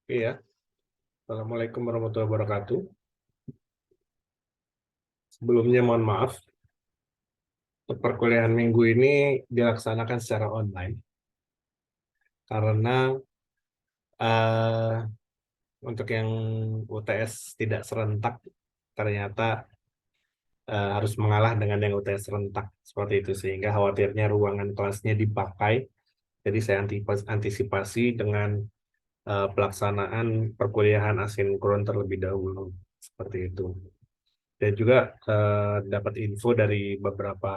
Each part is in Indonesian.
Iya, Assalamualaikum warahmatullahi wabarakatuh. Sebelumnya mohon maaf, untuk perkuliahan minggu ini dilaksanakan secara online karena eh, untuk yang UTS tidak serentak ternyata harus mengalah dengan yang UTS serentak seperti itu sehingga khawatirnya ruangan kelasnya dipakai. Jadi saya antisipasi dengan pelaksanaan perkuliahan asinkron terlebih dahulu seperti itu. Dan juga dapat info dari beberapa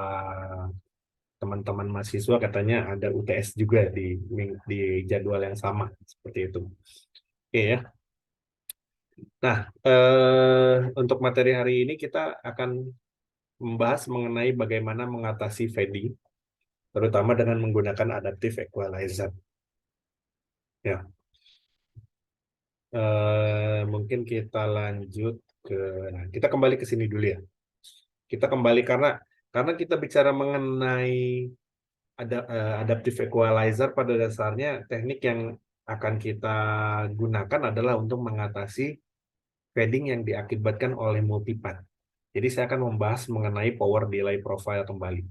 teman-teman mahasiswa katanya ada UTS juga di jadwal yang sama seperti itu. Oke ya. Nah, untuk materi hari ini kita akan membahas mengenai bagaimana mengatasi fading, terutama dengan menggunakan adaptive equalizer. Ya, mungkin kita lanjut ke, nah, kita kembali ke sini dulu ya. Kita kembali karena kita bicara mengenai adaptive equalizer pada dasarnya teknik yang akan kita gunakan adalah untuk mengatasi fading yang diakibatkan oleh multipath. Jadi saya akan membahas mengenai power delay profile kembali.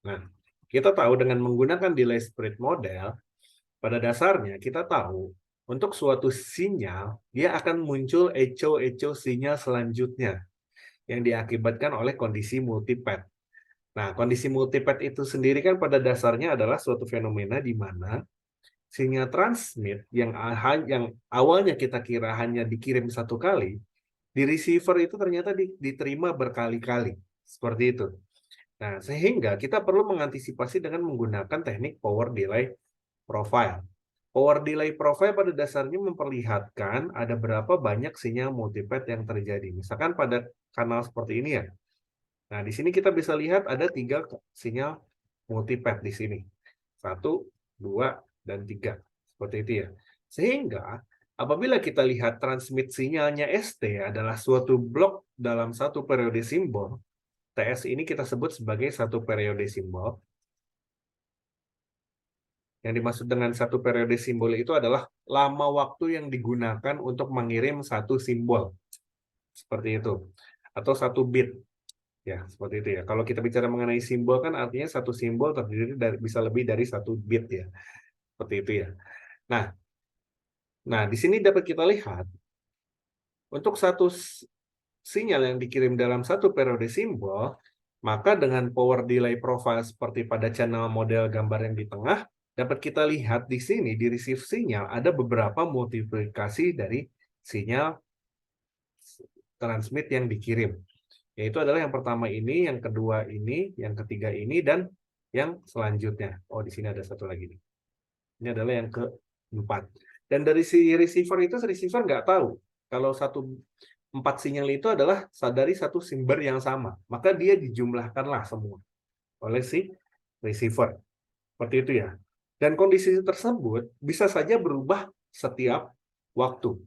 Nah, kita tahu dengan menggunakan delay spread model, pada dasarnya kita tahu untuk suatu sinyal dia akan muncul echo sinyal selanjutnya yang diakibatkan oleh kondisi multipath. Nah, kondisi multipath itu sendiri kan pada dasarnya adalah suatu fenomena di mana sinyal transmit yang awalnya kita kira hanya dikirim satu kali, di receiver itu ternyata diterima berkali-kali. Seperti itu. Nah, sehingga kita perlu mengantisipasi dengan menggunakan teknik power delay profile. Power delay profile pada dasarnya memperlihatkan ada berapa banyak sinyal multipath yang terjadi. Misalkan pada kanal seperti ini ya. Nah, di sini kita bisa lihat ada 3 sinyal multipath di sini. 1, 2, dan 3. Seperti itu ya. Sehingga apabila kita lihat transmit sinyalnya ST adalah suatu blok dalam satu periode simbol, TS ini kita sebut sebagai satu periode simbol. Yang dimaksud dengan satu periode simbol itu adalah lama waktu yang digunakan untuk mengirim satu simbol. Seperti itu. Atau satu bit. Ya, seperti itu ya. Kalau kita bicara mengenai simbol kan artinya satu simbol terdiri dari bisa lebih dari satu bit ya. Seperti itu ya. Nah, di sini dapat kita lihat untuk satu sinyal yang dikirim dalam satu periode simbol, maka dengan power delay profile seperti pada channel model gambar yang di tengah, dapat kita lihat di sini di receive sinyal ada beberapa multiplikasi dari sinyal transmit yang dikirim. Yaitu adalah yang pertama ini, yang kedua ini, yang ketiga ini, dan yang selanjutnya. Oh, di sini ada satu lagi nih. Ini adalah yang keempat. Dan dari si receiver itu, receiver nggak tahu kalau 4 sinyal itu adalah dari satu sumber yang sama. Maka dia dijumlahkanlah semua oleh si receiver. Seperti itu ya. Dan kondisi tersebut bisa saja berubah setiap waktu.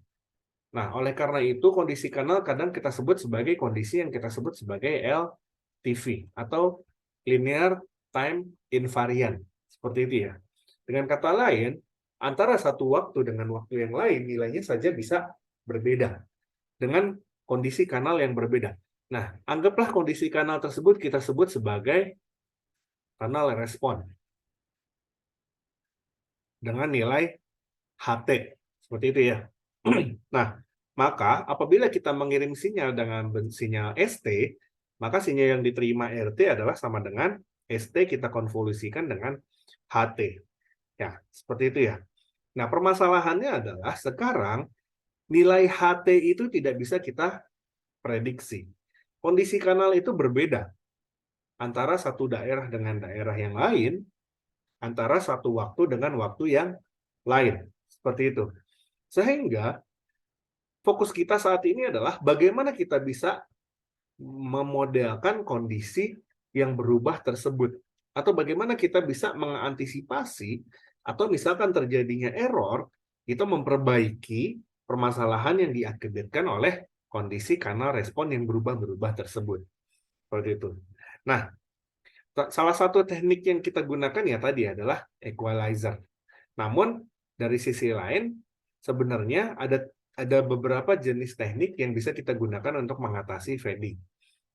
Nah, oleh karena itu kondisi kanal kadang kita sebut sebagai kondisi yang kita sebut sebagai LTV atau linear time invariant. Seperti itu ya. Dengan kata lain, antara satu waktu dengan waktu yang lain nilainya saja bisa berbeda dengan kondisi kanal yang berbeda. Nah, anggaplah kondisi kanal tersebut kita sebut sebagai kanal respon dengan nilai HT. Seperti itu ya. Nah, maka apabila kita mengirim sinyal dengan sinyal ST, maka sinyal yang diterima RT adalah sama dengan ST kita konvolusikan dengan HT. Ya, seperti itu ya. Nah, permasalahannya adalah sekarang nilai HT itu tidak bisa kita prediksi. Kondisi kanal itu berbeda antara satu daerah dengan daerah yang lain, antara satu waktu dengan waktu yang lain. Seperti itu. Sehingga fokus kita saat ini adalah bagaimana kita bisa memodelkan kondisi yang berubah tersebut. Atau bagaimana kita bisa mengantisipasi atau misalkan terjadinya error, kita memperbaiki permasalahan yang diakibatkan oleh kondisi kanal respon yang berubah-berubah tersebut. Seperti itu. Nah, Salah satu teknik yang kita gunakan ya tadi adalah equalizer. Namun dari sisi lain sebenarnya ada beberapa jenis teknik yang bisa kita gunakan untuk mengatasi fading.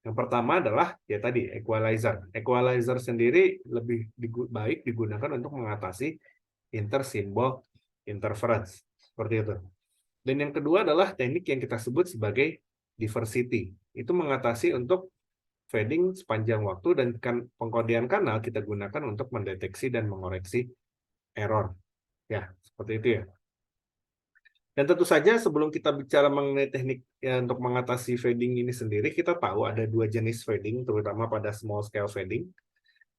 Yang pertama adalah ya tadi equalizer. Equalizer sendiri lebih baik digunakan untuk mengatasi intersimbol interference seperti itu. Dan yang kedua adalah teknik yang kita sebut sebagai diversity. Itu mengatasi untuk fading sepanjang waktu dan pengkodean kanal kita gunakan untuk mendeteksi dan mengoreksi error. Ya, seperti itu ya. Dan tentu saja sebelum kita bicara mengenai teknik ya, untuk mengatasi fading ini sendiri, kita tahu ada dua jenis fading, terutama pada small scale fading.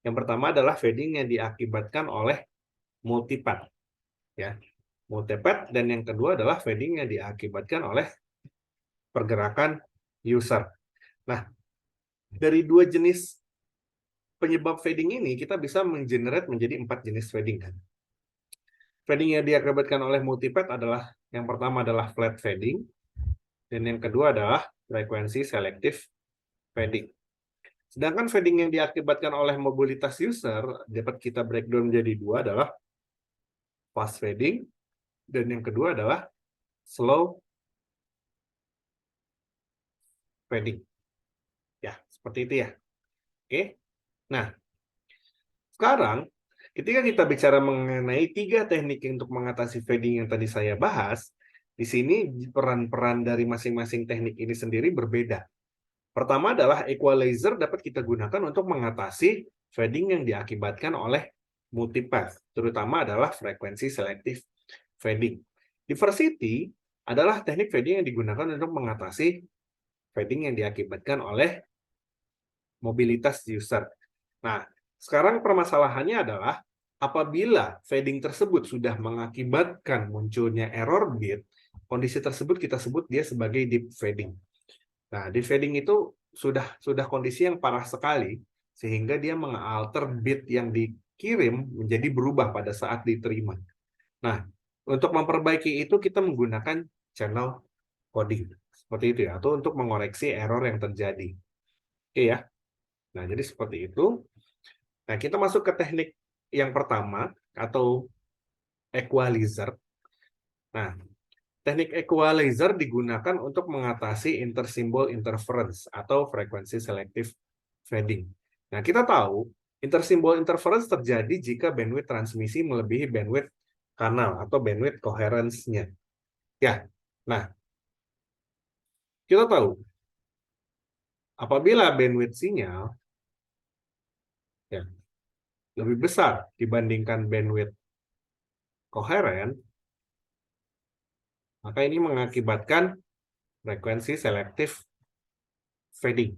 Yang pertama adalah fading yang diakibatkan oleh multipath. Ya, multipath, dan yang kedua adalah fading yang diakibatkan oleh pergerakan user. Nah, dari dua jenis penyebab fading ini, kita bisa menggenerate menjadi 4 jenis fading. Kan? Fading yang diakibatkan oleh multipath adalah, yang pertama adalah flat fading, dan yang kedua adalah frekuensi selektif fading. Sedangkan fading yang diakibatkan oleh mobilitas user dapat kita breakdown menjadi dua, adalah fast fading, dan yang kedua adalah slow fading. Ya, seperti itu ya. Oke. Nah, sekarang ketika kita bicara mengenai 3 teknik untuk mengatasi fading yang tadi saya bahas, di sini peran-peran dari masing-masing teknik ini sendiri berbeda. Pertama adalah equalizer dapat kita gunakan untuk mengatasi fading yang diakibatkan oleh multipath, terutama adalah frekuensi selektif fading. Diversity adalah teknik fading yang digunakan untuk mengatasi fading yang diakibatkan oleh mobilitas user. Nah, sekarang permasalahannya adalah apabila fading tersebut sudah mengakibatkan munculnya error bit, kondisi tersebut kita sebut dia sebagai deep fading. Nah, deep fading itu sudah kondisi yang parah sekali, sehingga dia mengalter bit yang dikirim menjadi berubah pada saat diterima. Nah, untuk memperbaiki itu kita menggunakan channel coding. Seperti itu ya, atau untuk mengoreksi error yang terjadi. Oke ya. Nah, jadi seperti itu. Nah, kita masuk ke teknik yang pertama, atau equalizer. Nah, teknik equalizer digunakan untuk mengatasi intersimbol interference atau frekuensi selektif fading. Nah, kita tahu intersimbol interference terjadi jika bandwidth transmisi melebihi bandwidth kanal atau bandwidth coherence-nya. Ya, nah, kita tahu apabila bandwidth sinyal ya, lebih besar dibandingkan bandwidth koheren, maka ini mengakibatkan frekuensi selektif fading.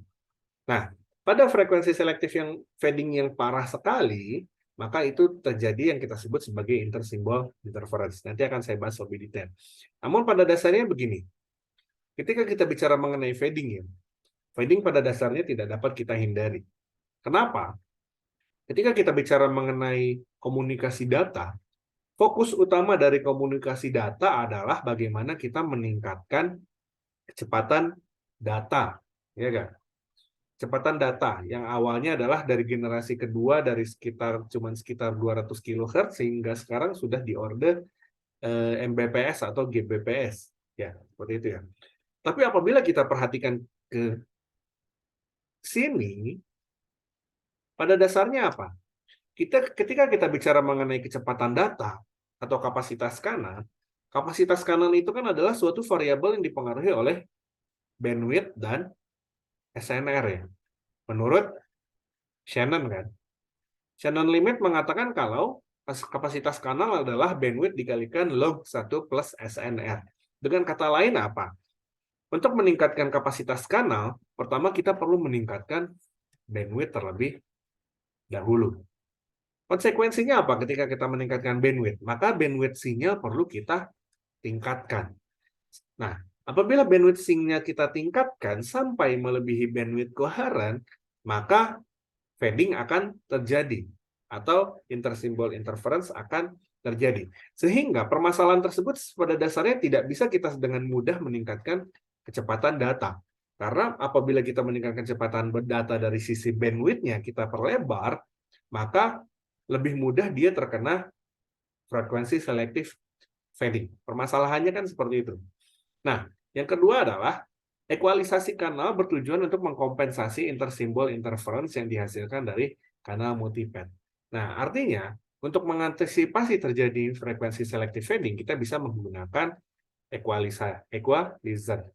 Nah, pada frekuensi selektif yang fading yang parah sekali, maka itu terjadi yang kita sebut sebagai intersimbol interference. Nanti akan saya bahas lebih detail. Namun pada dasarnya begini, ketika kita bicara mengenai fading ya, fading pada dasarnya tidak dapat kita hindari. Kenapa? Ketika kita bicara mengenai komunikasi data, fokus utama dari komunikasi data adalah bagaimana kita meningkatkan kecepatan data, ya kan? Kecepatan data yang awalnya adalah dari generasi kedua dari sekitar 200 kHz sehingga sekarang sudah di order Mbps atau Gbps, ya seperti itu ya. Tapi apabila kita perhatikan ke sini, pada dasarnya apa? Ketika kita bicara mengenai kecepatan data atau kapasitas kanal itu kan adalah suatu variabel yang dipengaruhi oleh bandwidth dan SNR ya. Menurut Shannon kan. Shannon limit mengatakan kalau kapasitas kanal adalah bandwidth dikalikan log 1 plus SNR. Dengan kata lain apa? Untuk meningkatkan kapasitas kanal, pertama kita perlu meningkatkan bandwidth terlebih dahulu. Konsekuensinya apa ketika kita meningkatkan bandwidth? Maka bandwidth sinyal perlu kita tingkatkan. Nah, apabila bandwidth sinyal kita tingkatkan sampai melebihi bandwidth koheren, maka fading akan terjadi atau intersimbol interference akan terjadi. Sehingga permasalahan tersebut pada dasarnya tidak bisa kita dengan mudah meningkatkan kecepatan data. Karena apabila kita meningkatkan kecepatan data dari sisi bandwidth-nya, kita perlebar, maka lebih mudah dia terkena frekuensi selective fading. Permasalahannya kan seperti itu. Nah, yang kedua adalah ekualisasi kanal bertujuan untuk mengkompensasi intersimbol interference yang dihasilkan dari kanal multipad. Nah, artinya untuk mengantisipasi terjadi frekuensi selective fading, kita bisa menggunakan equalizer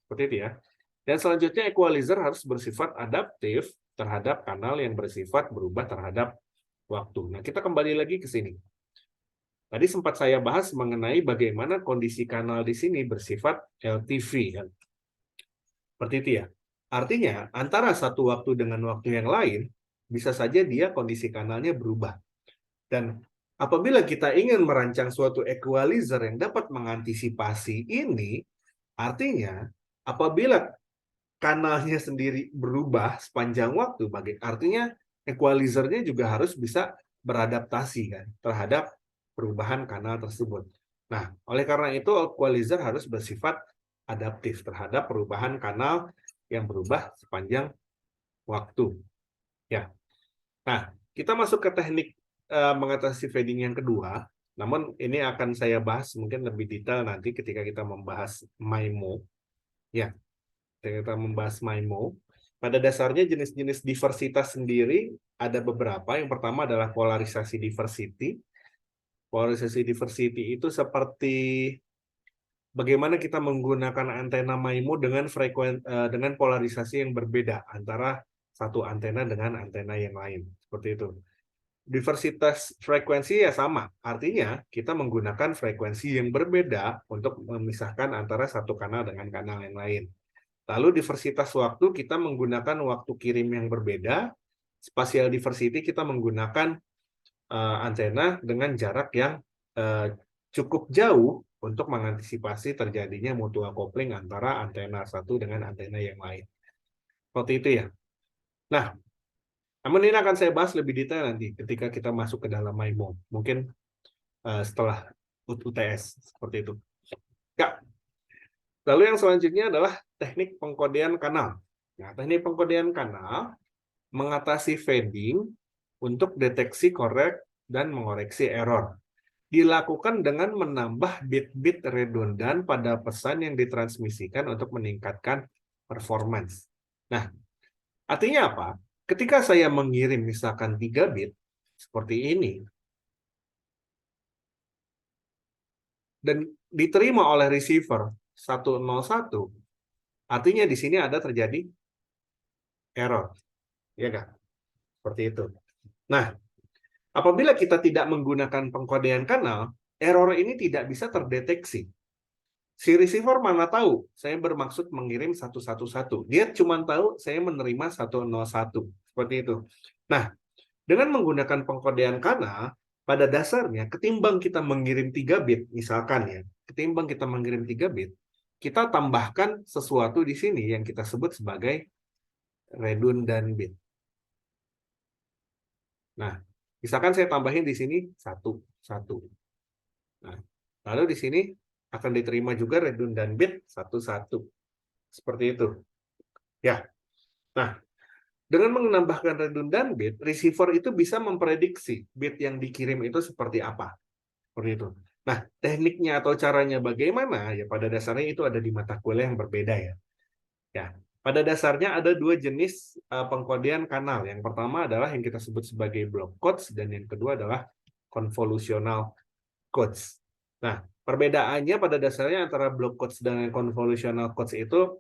seperti itu ya. Dan selanjutnya equalizer harus bersifat adaptif terhadap kanal yang bersifat berubah terhadap waktu. Nah, kita kembali lagi ke sini. Tadi sempat saya bahas mengenai bagaimana kondisi kanal di sini bersifat LTV kan. Seperti itu ya. Artinya antara satu waktu dengan waktu yang lain bisa saja dia kondisi kanalnya berubah. Dan apabila kita ingin merancang suatu equalizer yang dapat mengantisipasi ini, artinya apabila kanalnya sendiri berubah sepanjang waktu, artinya equalizer-nya juga harus bisa beradaptasi kan terhadap perubahan kanal tersebut. Nah, oleh karena itu equalizer harus bersifat adaptif terhadap perubahan kanal yang berubah sepanjang waktu. Ya. Nah, kita masuk ke teknik mengatasi fading yang kedua. Namun ini akan saya bahas mungkin lebih detail nanti ketika kita membahas MIMO. Ya, ketika kita membahas MIMO. Pada dasarnya jenis-jenis diversitas sendiri ada beberapa. Yang pertama adalah polarisasi diversity. Polarisasi diversity itu seperti bagaimana kita menggunakan antena MIMO dengan polarisasi yang berbeda antara satu antena dengan antena yang lain. Seperti itu. Diversitas frekuensi ya sama. Artinya kita menggunakan frekuensi yang berbeda untuk memisahkan antara satu kanal dengan kanal yang lain. Lalu diversitas waktu kita menggunakan waktu kirim yang berbeda. Spatial diversity kita menggunakan antena dengan jarak yang cukup jauh untuk mengantisipasi terjadinya mutual coupling antara antena satu dengan antena yang lain. Seperti itu ya. Nah, namun ini akan saya bahas lebih detail nanti ketika kita masuk ke dalam MIMO. Mungkin setelah UTS, seperti itu. Ya. Lalu yang selanjutnya adalah teknik pengkodean kanal. Nah, teknik pengkodean kanal mengatasi fading untuk deteksi korek dan mengoreksi error. Dilakukan dengan menambah bit-bit redundan pada pesan yang ditransmisikan untuk meningkatkan performance. Nah, artinya apa? Ketika saya mengirim misalkan 3 bit, seperti ini, dan diterima oleh receiver 101, artinya di sini ada terjadi error. Ya kan? Seperti itu. Nah, apabila kita tidak menggunakan pengkodean kanal, error ini tidak bisa terdeteksi. Si receiver mana tahu saya bermaksud mengirim 111. Dia cuma tahu saya menerima 101. Seperti itu. Nah, dengan menggunakan pengkodean kanal, pada dasarnya ketimbang kita mengirim 3 bit, misalkan ya, ketimbang kita mengirim 3 bit, kita tambahkan sesuatu di sini yang kita sebut sebagai redundant bit. Nah, misalkan saya tambahin di sini 1, 1. Nah, lalu di sini akan diterima juga redundant bit 1, 1. Seperti itu. Ya. Nah, dengan menambahkan redundant bit, receiver itu bisa memprediksi bit yang dikirim itu seperti apa. Seperti itu. Nah, tekniknya atau caranya bagaimana? Ya, pada dasarnya itu ada di mata kuliah yang berbeda ya. Ya, pada dasarnya ada 2 jenis pengkodean kanal. Yang pertama adalah yang kita sebut sebagai block codes dan yang kedua adalah convolutional codes. Nah, perbedaannya pada dasarnya antara block codes dan convolutional codes itu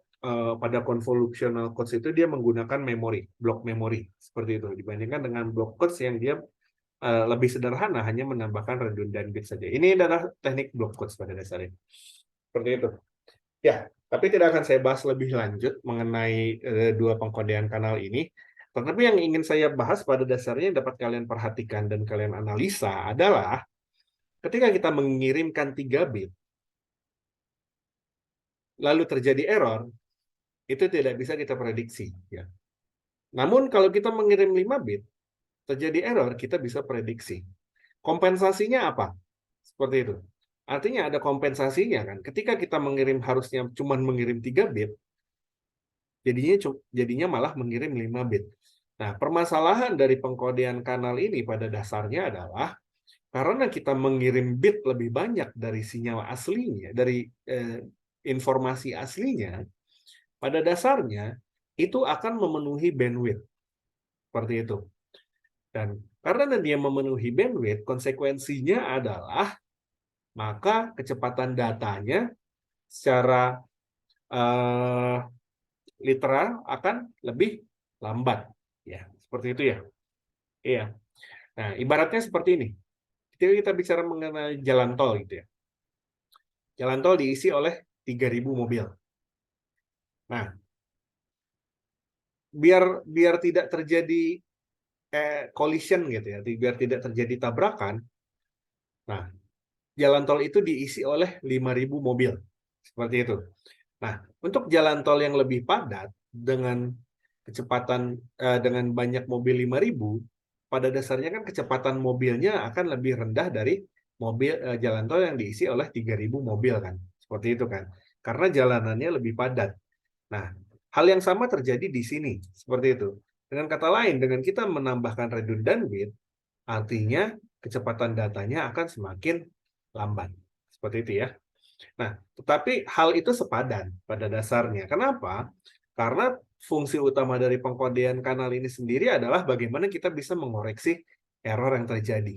pada convolutional codes itu dia menggunakan memori, blok memori seperti itu dibandingkan dengan block codes yang dia lebih sederhana hanya menambahkan redundant bit saja. Ini adalah teknik block codes pada dasarnya. Seperti itu. Ya, tapi tidak akan saya bahas lebih lanjut mengenai 2 pengkodean kanal ini. Tetapi yang ingin saya bahas pada dasarnya yang dapat kalian perhatikan dan kalian analisa adalah ketika kita mengirimkan 3 bit, lalu terjadi error, itu tidak bisa kita prediksi. Ya. Namun kalau kita mengirim 5 bit, terjadi error, kita bisa prediksi. Kompensasinya apa? Seperti itu. Artinya ada kompensasinya kan. Ketika kita mengirim harusnya cuma mengirim 3 bit, jadinya malah mengirim 5 bit. Nah, permasalahan dari pengkodean kanal ini pada dasarnya adalah karena kita mengirim bit lebih banyak dari sinyal aslinya, dari informasi aslinya, pada dasarnya itu akan memenuhi bandwidth. Seperti itu. Dan karena dia memenuhi bandwidth, konsekuensinya adalah maka kecepatan datanya secara literal akan lebih lambat. Ya, seperti itu ya. Iya. Nah, ibaratnya seperti ini. Ketika kita bicara mengenai jalan tol gitu ya. Jalan tol diisi oleh 3.000 mobil. Nah, biar tidak terjadi collision gitu ya, biar tidak terjadi tabrakan. Nah, jalan tol itu diisi oleh 5.000 mobil. Seperti itu. Nah, untuk jalan tol yang lebih padat dengan kecepatan dengan banyak mobil 5.000, pada dasarnya kan kecepatan mobilnya akan lebih rendah dari mobil jalan tol yang diisi oleh 3.000 mobil kan. Seperti itu kan. Karena jalanannya lebih padat. Nah, hal yang sama terjadi di sini. Seperti itu. Dengan kata lain, dengan kita menambahkan redundant bit, artinya kecepatan datanya akan semakin lambat. Seperti itu ya. Nah, tetapi hal itu sepadan pada dasarnya. Kenapa? Karena fungsi utama dari pengkodean kanal ini sendiri adalah bagaimana kita bisa mengoreksi error yang terjadi.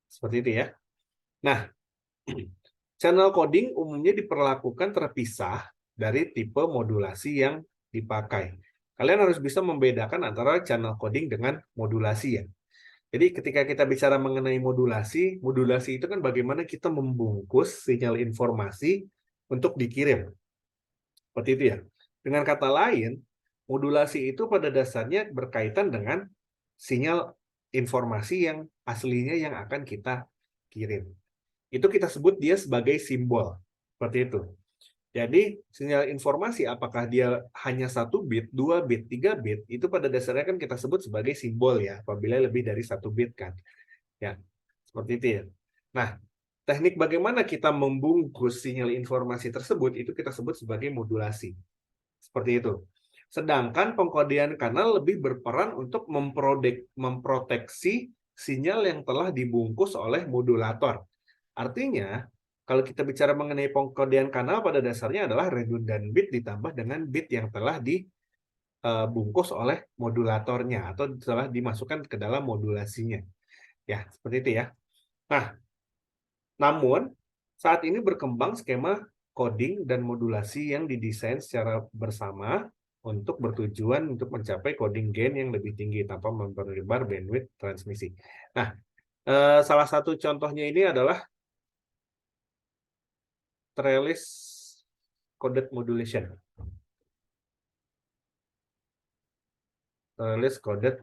Seperti itu ya. Nah, channel coding umumnya diperlakukan terpisah dari tipe modulasi yang dipakai. Kalian harus bisa membedakan antara channel coding dengan modulasi ya. Jadi ketika kita bicara mengenai modulasi, modulasi itu kan bagaimana kita membungkus sinyal informasi untuk dikirim. Seperti itu ya. Dengan kata lain, modulasi itu pada dasarnya berkaitan dengan sinyal informasi yang aslinya yang akan kita kirim. Itu kita sebut dia sebagai simbol. Seperti itu. Jadi sinyal informasi apakah dia hanya 1 bit, 2 bit, 3 bit, itu pada dasarnya kan kita sebut sebagai simbol ya, apabila lebih dari 1 bit kan. Ya, seperti itu ya. Nah, teknik bagaimana kita membungkus sinyal informasi tersebut itu kita sebut sebagai modulasi. Seperti itu. Sedangkan pengkodean kanal lebih berperan untuk memproteksi sinyal yang telah dibungkus oleh modulator. Artinya, kalau kita bicara mengenai pengkodean kanal pada dasarnya adalah redundant bit ditambah dengan bit yang telah dibungkus oleh modulatornya atau telah dimasukkan ke dalam modulasinya. Ya, seperti itu ya. Nah, namun saat ini berkembang skema coding dan modulasi yang didesain secara bersama untuk bertujuan untuk mencapai coding gain yang lebih tinggi tanpa memperlebar bandwidth transmisi. Nah, salah satu contohnya ini adalah trellis coded modulation. Trellis coded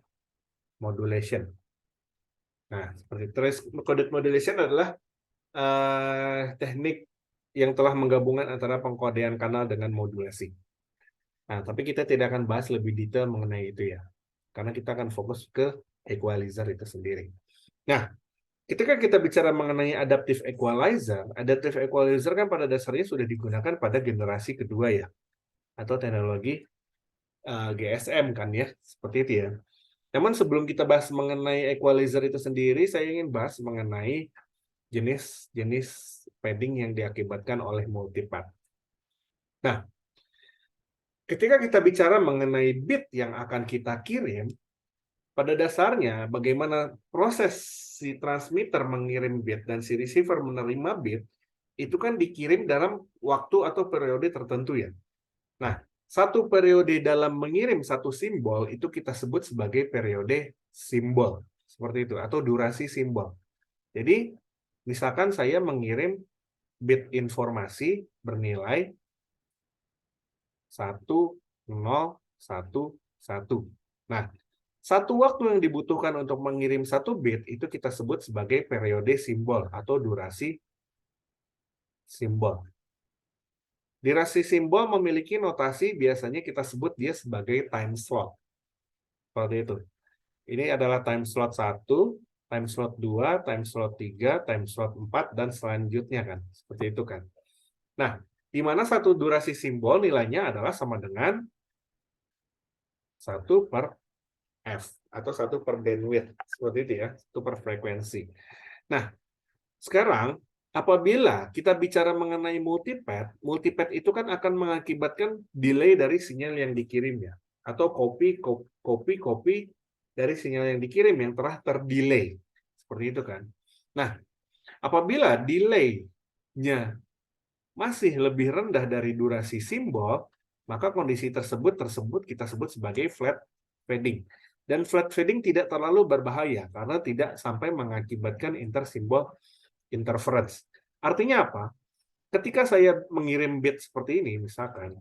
modulation. Nah, seperti trellis coded modulation adalah teknik yang telah menggabungkan antara pengkodean kanal dengan modulasi. Nah, tapi kita tidak akan bahas lebih detail mengenai itu ya. Karena kita akan fokus ke equalizer itu sendiri. Nah, ketika kita bicara mengenai adaptive equalizer kan pada dasarnya sudah digunakan pada generasi kedua ya, atau teknologi GSM kan ya, seperti itu ya. Namun sebelum kita bahas mengenai equalizer itu sendiri, saya ingin bahas mengenai jenis-jenis padding yang diakibatkan oleh multipath. Nah, ketika kita bicara mengenai bit yang akan kita kirim, pada dasarnya bagaimana proses si transmitter mengirim bit dan si receiver menerima bit, itu kan dikirim dalam waktu atau periode tertentu ya. Nah, satu periode dalam mengirim satu simbol itu kita sebut sebagai periode simbol. Seperti itu, atau durasi simbol. Jadi, misalkan saya mengirim bit informasi bernilai 1, 0, 1, 1. Nah, satu waktu yang dibutuhkan untuk mengirim satu bit itu kita sebut sebagai periode simbol atau durasi simbol. Durasi simbol memiliki notasi biasanya kita sebut dia sebagai time slot. Seperti itu. Ini adalah time slot 1, time slot 2, time slot 3, time slot 4, dan selanjutnya kan. Seperti itu kan. Nah, di mana satu durasi simbol nilainya adalah sama dengan 1 per F, atau 1 per bandwidth, seperti itu ya, 1 per frekuensi. Nah, sekarang apabila kita bicara mengenai multipath itu kan akan mengakibatkan delay dari sinyal yang dikirim ya, atau copy dari sinyal yang dikirim yang telah terdelay, seperti itu kan. Nah, apabila delay-nya masih lebih rendah dari durasi simbol, maka kondisi tersebut kita sebut sebagai flat fading. Dan flat fading tidak terlalu berbahaya karena tidak sampai mengakibatkan intersimbol interference. Artinya apa? Ketika saya mengirim bit seperti ini, misalkan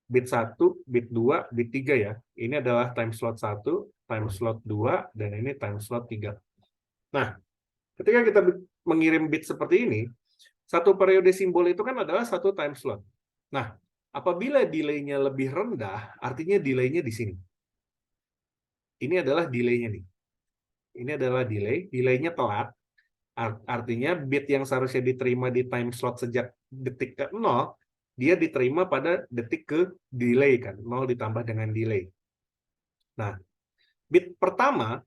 bit 1, bit 2, bit 3 ya. Ini adalah time slot 1, time slot 2, dan ini time slot 3. Nah, ketika kita mengirim bit seperti ini, satu periode simbol itu kan adalah satu time slot. Nah, apabila delay-nya lebih rendah, artinya delay-nya di sini. Ini adalah delay-nya nih. Ini adalah delay-nya telat. Artinya bit yang seharusnya diterima di time slot sejak detik ke 0, dia diterima pada detik ke delay kan, 0 ditambah dengan delay. Nah, bit pertama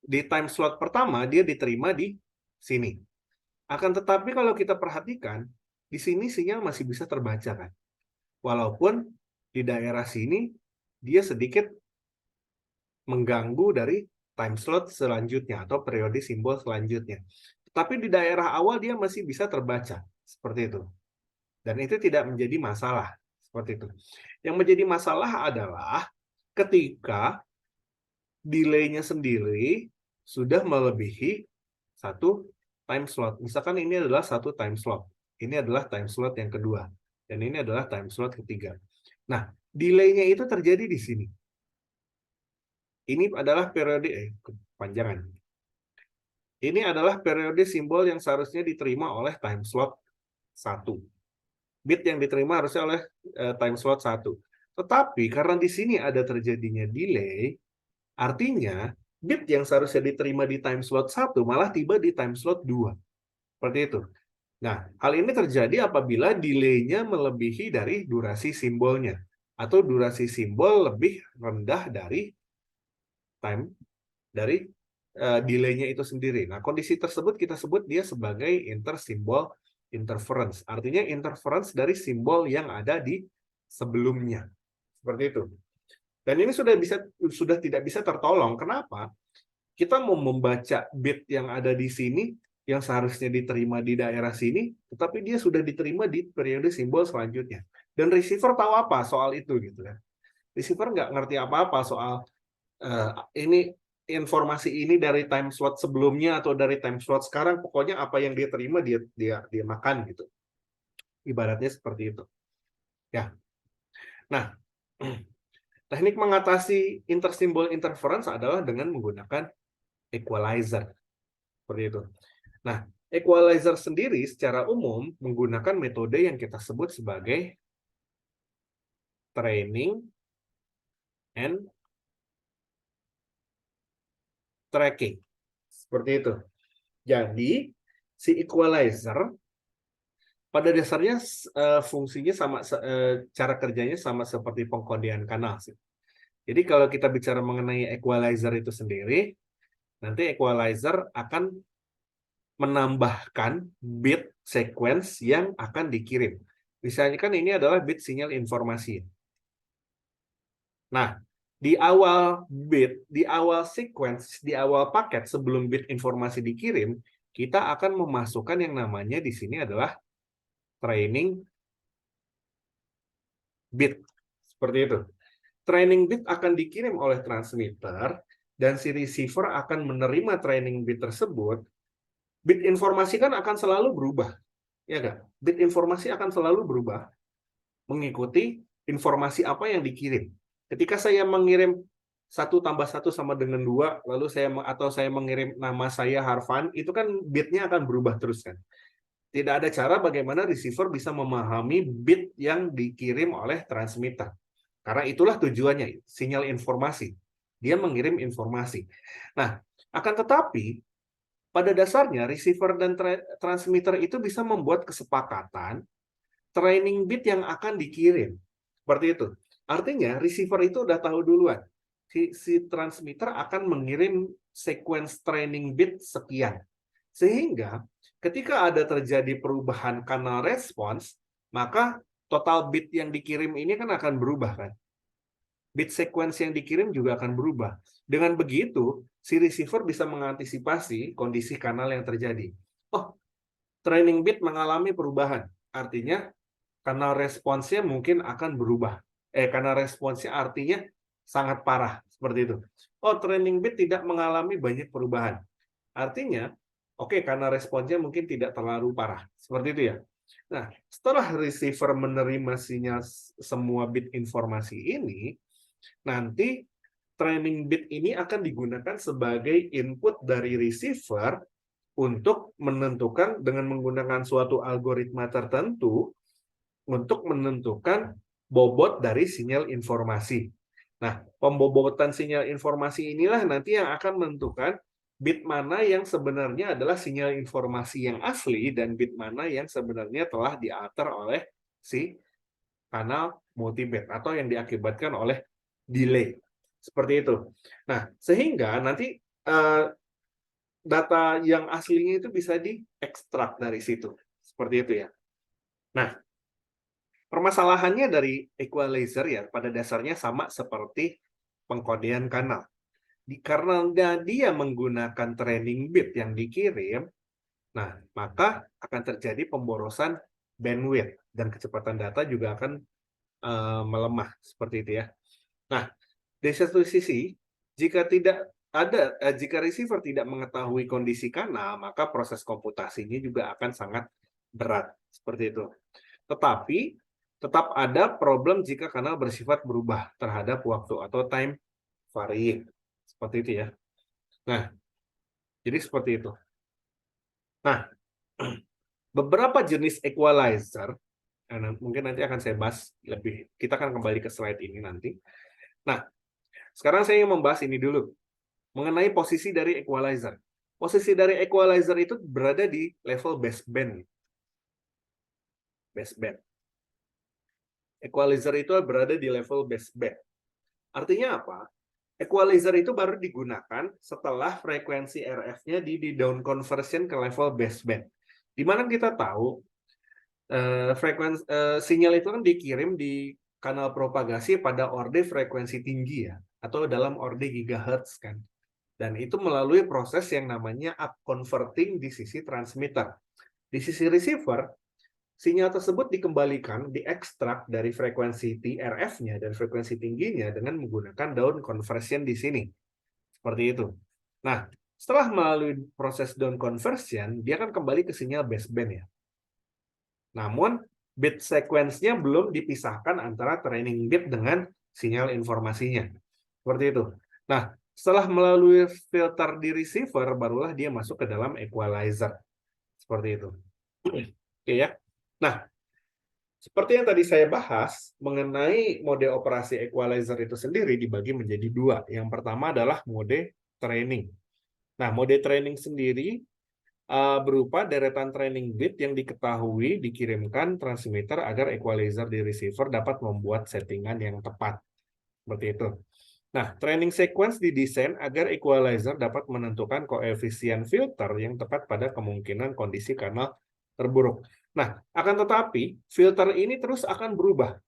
di time slot pertama dia diterima di sini. Akan tetapi kalau kita perhatikan, di sini sinyal masih bisa terbaca kan. Walaupun di daerah sini dia sedikit mengganggu dari time slot selanjutnya atau periode simbol selanjutnya. Tapi di daerah awal dia masih bisa terbaca seperti itu. Dan itu tidak menjadi masalah seperti itu. Yang menjadi masalah adalah ketika delay-nya sendiri sudah melebihi satu time slot. Misalkan ini adalah satu time slot. Ini adalah time slot yang kedua. Dan ini adalah time slot ketiga. Nah, delay-nya itu terjadi di sini. Ini adalah periode, kepanjangan. Ini adalah periode simbol yang seharusnya diterima oleh time slot 1. Bit yang diterima harusnya oleh time slot 1. Tetapi karena di sini ada terjadinya delay, artinya bit yang seharusnya diterima di time slot 1 malah tiba di time slot 2. Seperti itu. Nah, hal ini terjadi apabila delay-nya melebihi dari durasi simbolnya. Atau durasi simbol lebih rendah dari time, dari delay-nya itu sendiri. Nah, kondisi tersebut kita sebut dia sebagai intersimbol interference. Artinya interference dari simbol yang ada di sebelumnya. Seperti itu. Dan ini sudah tidak bisa tertolong. Kenapa? Kita mau membaca bit yang ada di sini, yang seharusnya diterima di daerah sini, tetapi dia sudah diterima di periode simbol selanjutnya. Dan receiver tahu apa soal itu gitu kan? Receiver nggak ngerti apa-apa soal ini informasi ini dari time slot sebelumnya atau dari time slot sekarang, pokoknya apa yang dia terima dia makan gitu. Ibaratnya seperti itu. Ya. Nah, teknik mengatasi intersimbol interference adalah dengan menggunakan equalizer. Seperti itu. Nah, equalizer sendiri secara umum menggunakan metode yang kita sebut sebagai training and tracking. Seperti itu. Jadi, si equalizer pada dasarnya fungsinya sama, cara kerjanya sama seperti pengkodean kanal sih. Jadi kalau kita bicara mengenai equalizer itu sendiri, nanti equalizer akan menambahkan bit sequence yang akan dikirim. Misalnya kan ini adalah bit sinyal informasi. Nah, di awal bit, di awal sequence, di awal paket sebelum bit informasi dikirim, kita akan memasukkan yang namanya di sini adalah training bit. Seperti itu. Training bit akan dikirim oleh transmitter dan si receiver akan menerima training bit tersebut. Bit informasi kan akan selalu berubah. Ya kan? Bit informasi akan selalu berubah mengikuti informasi apa yang dikirim. Ketika saya mengirim 1 tambah 1 sama dengan 2, lalu saya mengirim nama saya Harvan, itu kan bitnya akan berubah terus kan. Tidak ada cara bagaimana receiver bisa memahami bit yang dikirim oleh transmitter. Karena itulah tujuannya, sinyal informasi. Dia mengirim informasi. Nah, akan tetapi, pada dasarnya receiver dan transmitter itu bisa membuat kesepakatan training bit yang akan dikirim. Seperti itu. Artinya receiver itu udah tahu duluan. Si transmitter akan mengirim sequence training bit sekian. Sehingga ketika ada terjadi perubahan kanal respons, maka total bit yang dikirim ini kan akan berubah kan. Bit sequence yang dikirim juga akan berubah. Dengan begitu, si receiver bisa mengantisipasi kondisi kanal yang terjadi. Oh, training bit mengalami perubahan. Artinya kanal responsnya mungkin akan berubah. Kanal responsnya artinya sangat parah, seperti itu. Oh, training bit tidak mengalami banyak perubahan. Artinya, oke, karena responsnya mungkin tidak terlalu parah. Seperti itu ya. Nah, setelah receiver menerima sinyal semua bit informasi ini, nanti training bit ini akan digunakan sebagai input dari receiver untuk menentukan dengan menggunakan suatu algoritma tertentu untuk menentukan bobot dari sinyal informasi. Nah, pembobotan sinyal informasi inilah nanti yang akan menentukan bit mana yang sebenarnya adalah sinyal informasi yang asli dan bit mana yang sebenarnya telah dialter oleh si kanal multibit atau yang diakibatkan oleh delay. Seperti itu. Nah, sehingga nanti data yang aslinya itu bisa diekstrak dari situ. Seperti itu ya. Nah, permasalahannya dari equalizer ya pada dasarnya sama seperti pengkodean kanal. Karena dia menggunakan training bit yang dikirim, nah maka akan terjadi pemborosan bandwidth dan kecepatan data juga akan melemah seperti itu ya. Nah, di satu sisi jika receiver tidak mengetahui kondisi kanal, maka proses komputasinya juga akan sangat berat seperti itu. Tetapi tetap ada problem jika kanal bersifat berubah terhadap waktu atau time varying. Seperti itu ya. Nah, jadi seperti itu. Nah, beberapa jenis equalizer, mungkin nanti akan saya bahas lebih, kita akan kembali ke slide ini nanti. Nah, sekarang saya ingin membahas ini dulu, mengenai posisi dari equalizer. Posisi dari equalizer itu berada di level baseband. Baseband. Equalizer itu berada di level baseband. Artinya apa? Equalizer itu baru digunakan setelah frekuensi RF-nya di down conversion ke level baseband. Di mana kita tahu frekuensi sinyal itu kan dikirim di kanal propagasi pada orde frekuensi tinggi ya, atau dalam orde gigahertz kan. Dan itu melalui proses yang namanya up converting di sisi transmitter. Di sisi receiver, sinyal tersebut dikembalikan, diekstrak dari frekuensi TRF-nya dan frekuensi tingginya dengan menggunakan down conversion di sini. Seperti itu. Nah, setelah melalui proses down conversion, dia akan kembali ke sinyal baseband ya. Namun, bit sequence-nya belum dipisahkan antara training bit dengan sinyal informasinya. Seperti itu. Nah, setelah melalui filter di receiver, barulah dia masuk ke dalam equalizer. Seperti itu. Oke ya. Nah, seperti yang tadi saya bahas, mengenai mode operasi equalizer itu sendiri dibagi menjadi dua. Yang pertama adalah mode training. Nah, mode training sendiri berupa deretan training bit yang diketahui dikirimkan transmitter agar equalizer di receiver dapat membuat settingan yang tepat. Seperti itu. Nah, training sequence didesain agar equalizer dapat menentukan koefisien filter yang tepat pada kemungkinan kondisi kanal terburuk. Nah, akan tetapi filter ini terus akan berubah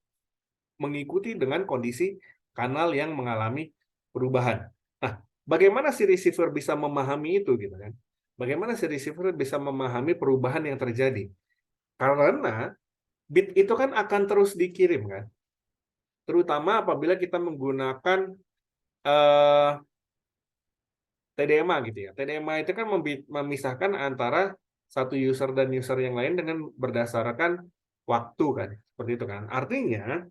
mengikuti dengan kondisi kanal yang mengalami perubahan. Nah, bagaimana si receiver bisa memahami itu gitu kan? Bagaimana si receiver bisa memahami perubahan yang terjadi? Karena bit itu kan akan terus dikirim kan? Terutama apabila kita menggunakan TDMA gitu ya. TDMA itu kan memisahkan antara satu user dan user yang lain dengan berdasarkan waktu kan, seperti itu kan. Artinya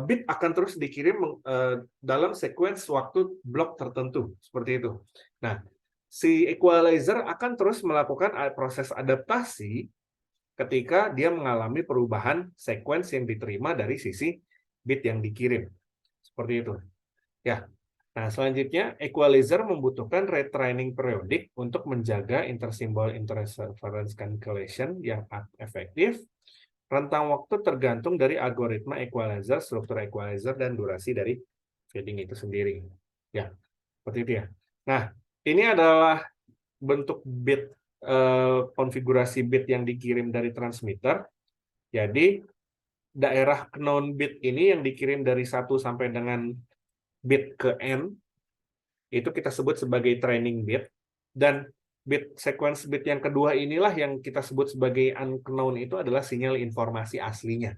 bit akan terus dikirim dalam sequence waktu blok tertentu, seperti itu. Nah, si equalizer akan terus melakukan proses adaptasi ketika dia mengalami perubahan sequence yang diterima dari sisi bit yang dikirim, seperti itu. Ya. Nah, selanjutnya, equalizer membutuhkan retraining periodik untuk menjaga intersymbol interference cancellation yang efektif. rentang waktu tergantung dari algoritma equalizer, struktur equalizer, dan durasi dari feeding itu sendiri. Ya, seperti itu ya. Nah, ini adalah bentuk bit, konfigurasi bit yang dikirim dari transmitter. Jadi, daerah known bit ini yang dikirim dari 1 sampai dengan bit ke N, itu kita sebut sebagai training bit. Dan bit sequence bit yang kedua inilah yang kita sebut sebagai unknown, itu adalah sinyal informasi aslinya.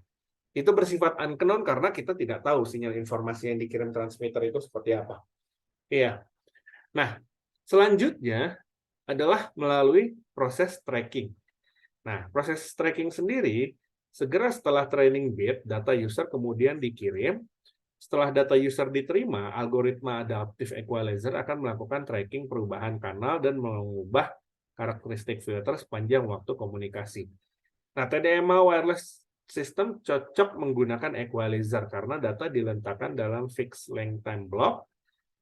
Itu bersifat unknown karena kita tidak tahu sinyal informasi yang dikirim transmitter itu seperti apa. Iya. Nah, selanjutnya adalah melalui proses tracking. Nah, proses tracking sendiri, segera setelah training bit, data user kemudian dikirim. Setelah data user diterima, algoritma adaptive equalizer akan melakukan tracking perubahan kanal dan mengubah karakteristik filter sepanjang waktu komunikasi. Nah, TDMA wireless system cocok menggunakan equalizer karena data diletakkan dalam fixed length time block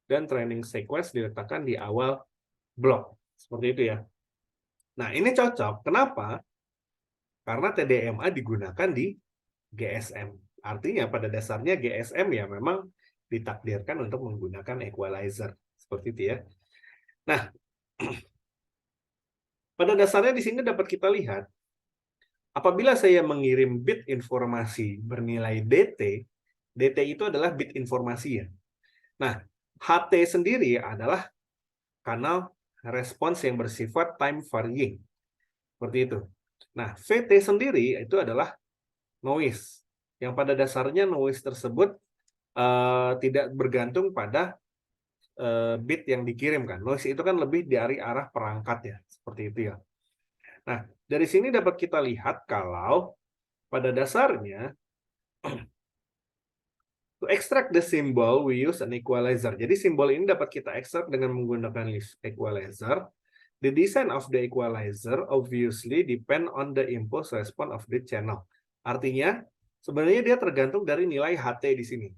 dan training sequence diletakkan di awal blok. Seperti itu ya. Nah, ini cocok. Kenapa? Karena TDMA digunakan di GSM. Artinya pada dasarnya GSM ya memang ditakdirkan untuk menggunakan equalizer. Seperti itu ya. Nah, pada dasarnya di sini dapat kita lihat, apabila saya mengirim bit informasi bernilai DT, DT itu adalah bit informasi ya. Nah, HT sendiri adalah kanal respons yang bersifat time varying. Seperti itu. Nah, VT sendiri itu adalah noise, yang pada dasarnya noise tersebut tidak bergantung pada bit yang dikirimkan. Noise itu kan lebih dari arah perangkat ya, seperti itu ya. Nah, dari sini dapat kita lihat kalau pada dasarnya to extract the symbol we use an equalizer. Jadi simbol ini dapat kita ekstrak dengan menggunakan equalizer. The design of the equalizer obviously depend on the impulse response of the channel. Artinya, sebenarnya dia tergantung dari nilai HT di sini.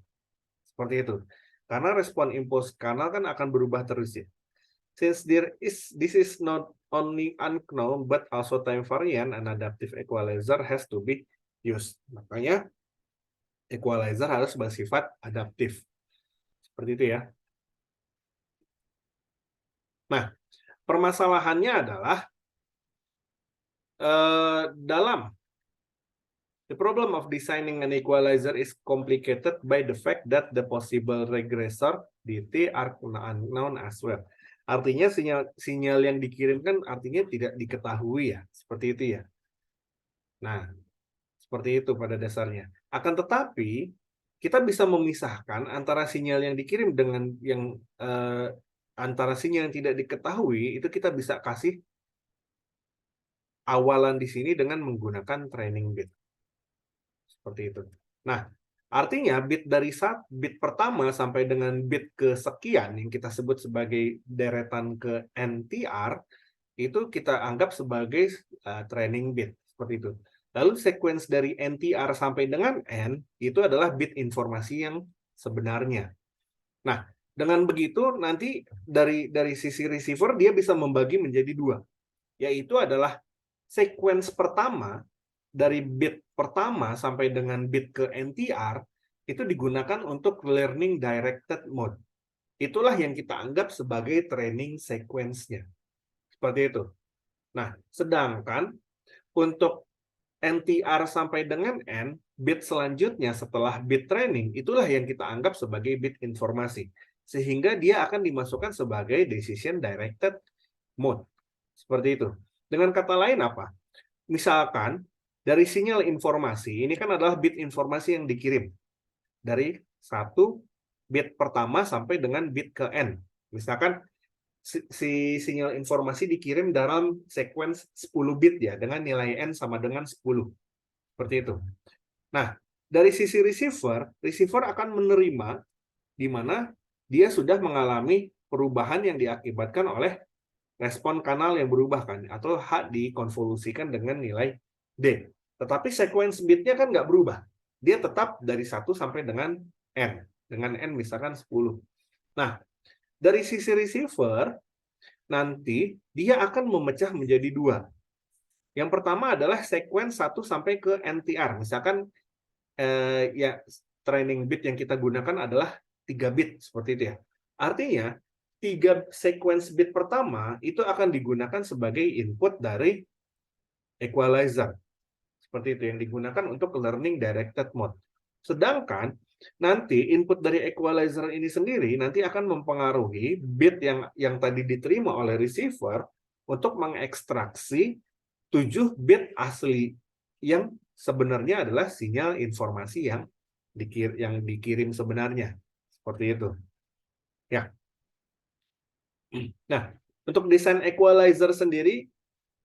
Seperti itu. Karena respon impuls kanal kan akan berubah terus ya. Since this is not only unknown but also time variant, an adaptive equalizer has to be used. Makanya equalizer harus bersifat adaptif. Seperti itu ya. Nah, permasalahannya adalah dalam the problem of designing an equalizer is complicated by the fact that the possible regressor DT are unknown as well. Artinya sinyal yang dikirimkan artinya tidak diketahui ya, seperti itu ya. Nah, seperti itu pada dasarnya. Akan tetapi kita bisa memisahkan antara sinyal yang dikirim dengan yang antara sinyal yang tidak diketahui, itu kita bisa kasih awalan di sini dengan menggunakan training bit. Seperti itu. Nah, artinya bit dari bit pertama sampai dengan bit kesekian yang kita sebut sebagai deretan ke NTR, itu kita anggap sebagai training bit. Seperti itu. Lalu sequence dari NTR sampai dengan N, itu adalah bit informasi yang sebenarnya. Nah, dengan begitu nanti dari sisi receiver dia bisa membagi menjadi dua, yaitu adalah sequence pertama dari bit pertama sampai dengan bit ke NTR itu digunakan untuk learning directed mode. Itulah yang kita anggap sebagai training sequence-nya. Seperti itu. Nah, sedangkan untuk NTR sampai dengan N, bit selanjutnya setelah bit training, itulah yang kita anggap sebagai bit informasi. Sehingga dia akan dimasukkan sebagai decision directed mode. Seperti itu. Dengan kata lain apa? Misalkan, dari sinyal informasi, ini kan adalah bit informasi yang dikirim. Dari 1 bit pertama sampai dengan bit ke N. Misalkan, si sinyal informasi dikirim dalam sequence 10 bit ya, dengan nilai N sama dengan 10. Seperti itu. Nah, dari sisi receiver akan menerima di mana dia sudah mengalami perubahan yang diakibatkan oleh respon kanal yang berubah kan, atau H dikonvolusikan dengan nilai D. Tetapi sequence bitnya kan nggak berubah. Dia tetap dari 1 sampai dengan N. Dengan N misalkan 10. Nah, dari sisi receiver, nanti dia akan memecah menjadi 2. Yang pertama adalah sequence 1 sampai ke NTR. Misalkan ya training bit yang kita gunakan adalah 3 bit seperti itu ya. Artinya 3 sequence bit pertama itu akan digunakan sebagai input dari equalizer. Seperti itu yang digunakan untuk learning directed mode. Sedangkan nanti input dari equalizer ini sendiri nanti akan mempengaruhi bit yang tadi diterima oleh receiver untuk mengekstraksi 7 bit asli yang sebenarnya adalah sinyal informasi yang dikirim sebenarnya. Seperti itu. Ya. Nah, untuk desain equalizer sendiri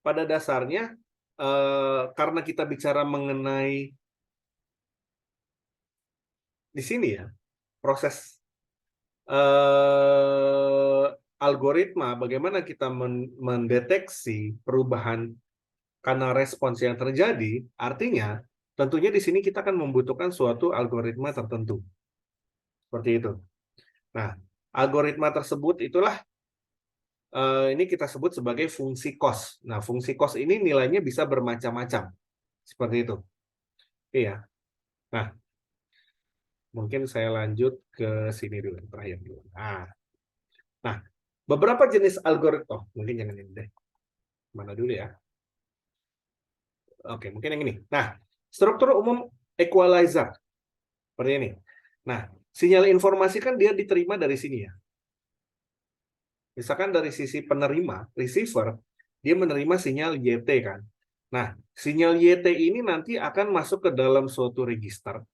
pada dasarnya karena kita bicara mengenai di sini ya, proses algoritma bagaimana kita mendeteksi perubahan karena respons yang terjadi, artinya tentunya di sini kita akan membutuhkan suatu algoritma tertentu. Seperti itu. Nah, algoritma tersebut itulah ini kita sebut sebagai fungsi cos. Nah, fungsi cos ini nilainya bisa bermacam-macam. Seperti itu. Iya. Nah, mungkin saya lanjut ke sini dulu, terakhir dulu. Nah, beberapa jenis algoritma. Mungkin jangan ini deh. Mana dulu ya? Oke, mungkin yang ini. Nah, struktur umum equalizer. Seperti ini. Nah, sinyal informasi kan dia diterima dari sini ya. Misalkan dari sisi penerima, receiver, dia menerima sinyal YT kan. Nah, sinyal YT ini nanti akan masuk ke dalam suatu register.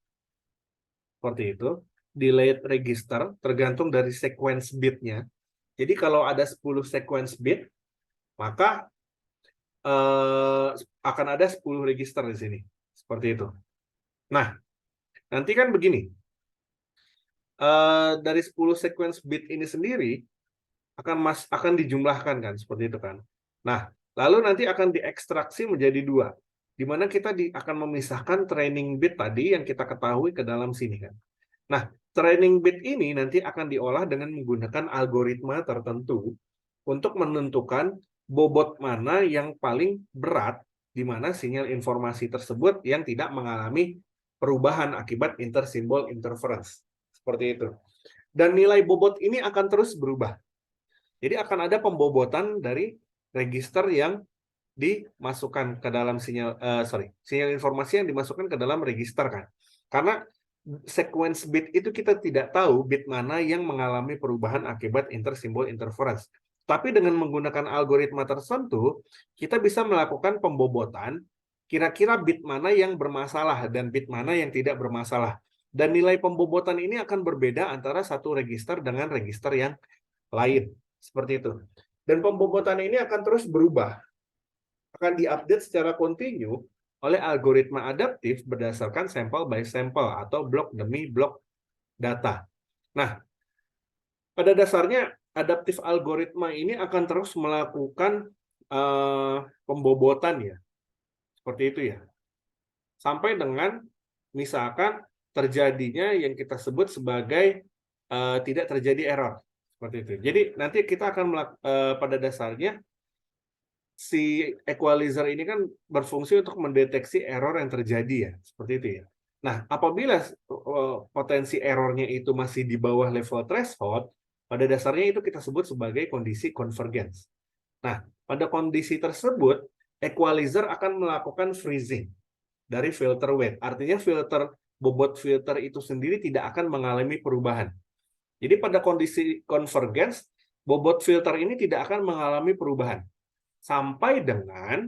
Seperti itu. Delayed register, tergantung dari sequence bitnya. Jadi kalau ada 10 sequence bit, maka akan ada 10 register di sini. Seperti itu. Nah, nanti kan begini. Dari 10 sequence bit ini sendiri, akan dijumlahkan kan seperti itu kan. Nah, lalu nanti akan diekstraksi menjadi 2, di mana kita akan memisahkan training bit tadi yang kita ketahui ke dalam sini kan. Nah, training bit ini nanti akan diolah dengan menggunakan algoritma tertentu untuk menentukan bobot mana yang paling berat di mana sinyal informasi tersebut yang tidak mengalami perubahan akibat intersimbol interference. Seperti itu. Dan nilai bobot ini akan terus berubah. Jadi akan ada pembobotan dari register yang dimasukkan ke dalam sinyal informasi yang dimasukkan ke dalam register kan. Karena sequence bit itu kita tidak tahu bit mana yang mengalami perubahan akibat intersimbol interference. Tapi dengan menggunakan algoritma tertentu, kita bisa melakukan pembobotan kira-kira bit mana yang bermasalah dan bit mana yang tidak bermasalah. Dan nilai pembobotan ini akan berbeda antara satu register dengan register yang lain. Seperti itu. Dan pembobotan ini akan terus berubah. Akan diupdate secara kontinu oleh algoritma adaptif berdasarkan sampel by sampel atau blok demi blok data. Nah, pada dasarnya adaptif algoritma ini akan terus melakukan pembobotan ya. Seperti itu ya. Sampai dengan misalkan terjadinya yang kita sebut sebagai tidak terjadi error. Seperti itu. Jadi nanti kita akan pada dasarnya si equalizer ini kan berfungsi untuk mendeteksi error yang terjadi ya, seperti itu ya. Nah, apabila potensi errornya itu masih di bawah level threshold, pada dasarnya itu kita sebut sebagai kondisi convergence. Nah, pada kondisi tersebut, equalizer akan melakukan freezing dari filter weight. Artinya bobot filter itu sendiri tidak akan mengalami perubahan. Jadi pada kondisi convergence, bobot filter ini tidak akan mengalami perubahan sampai dengan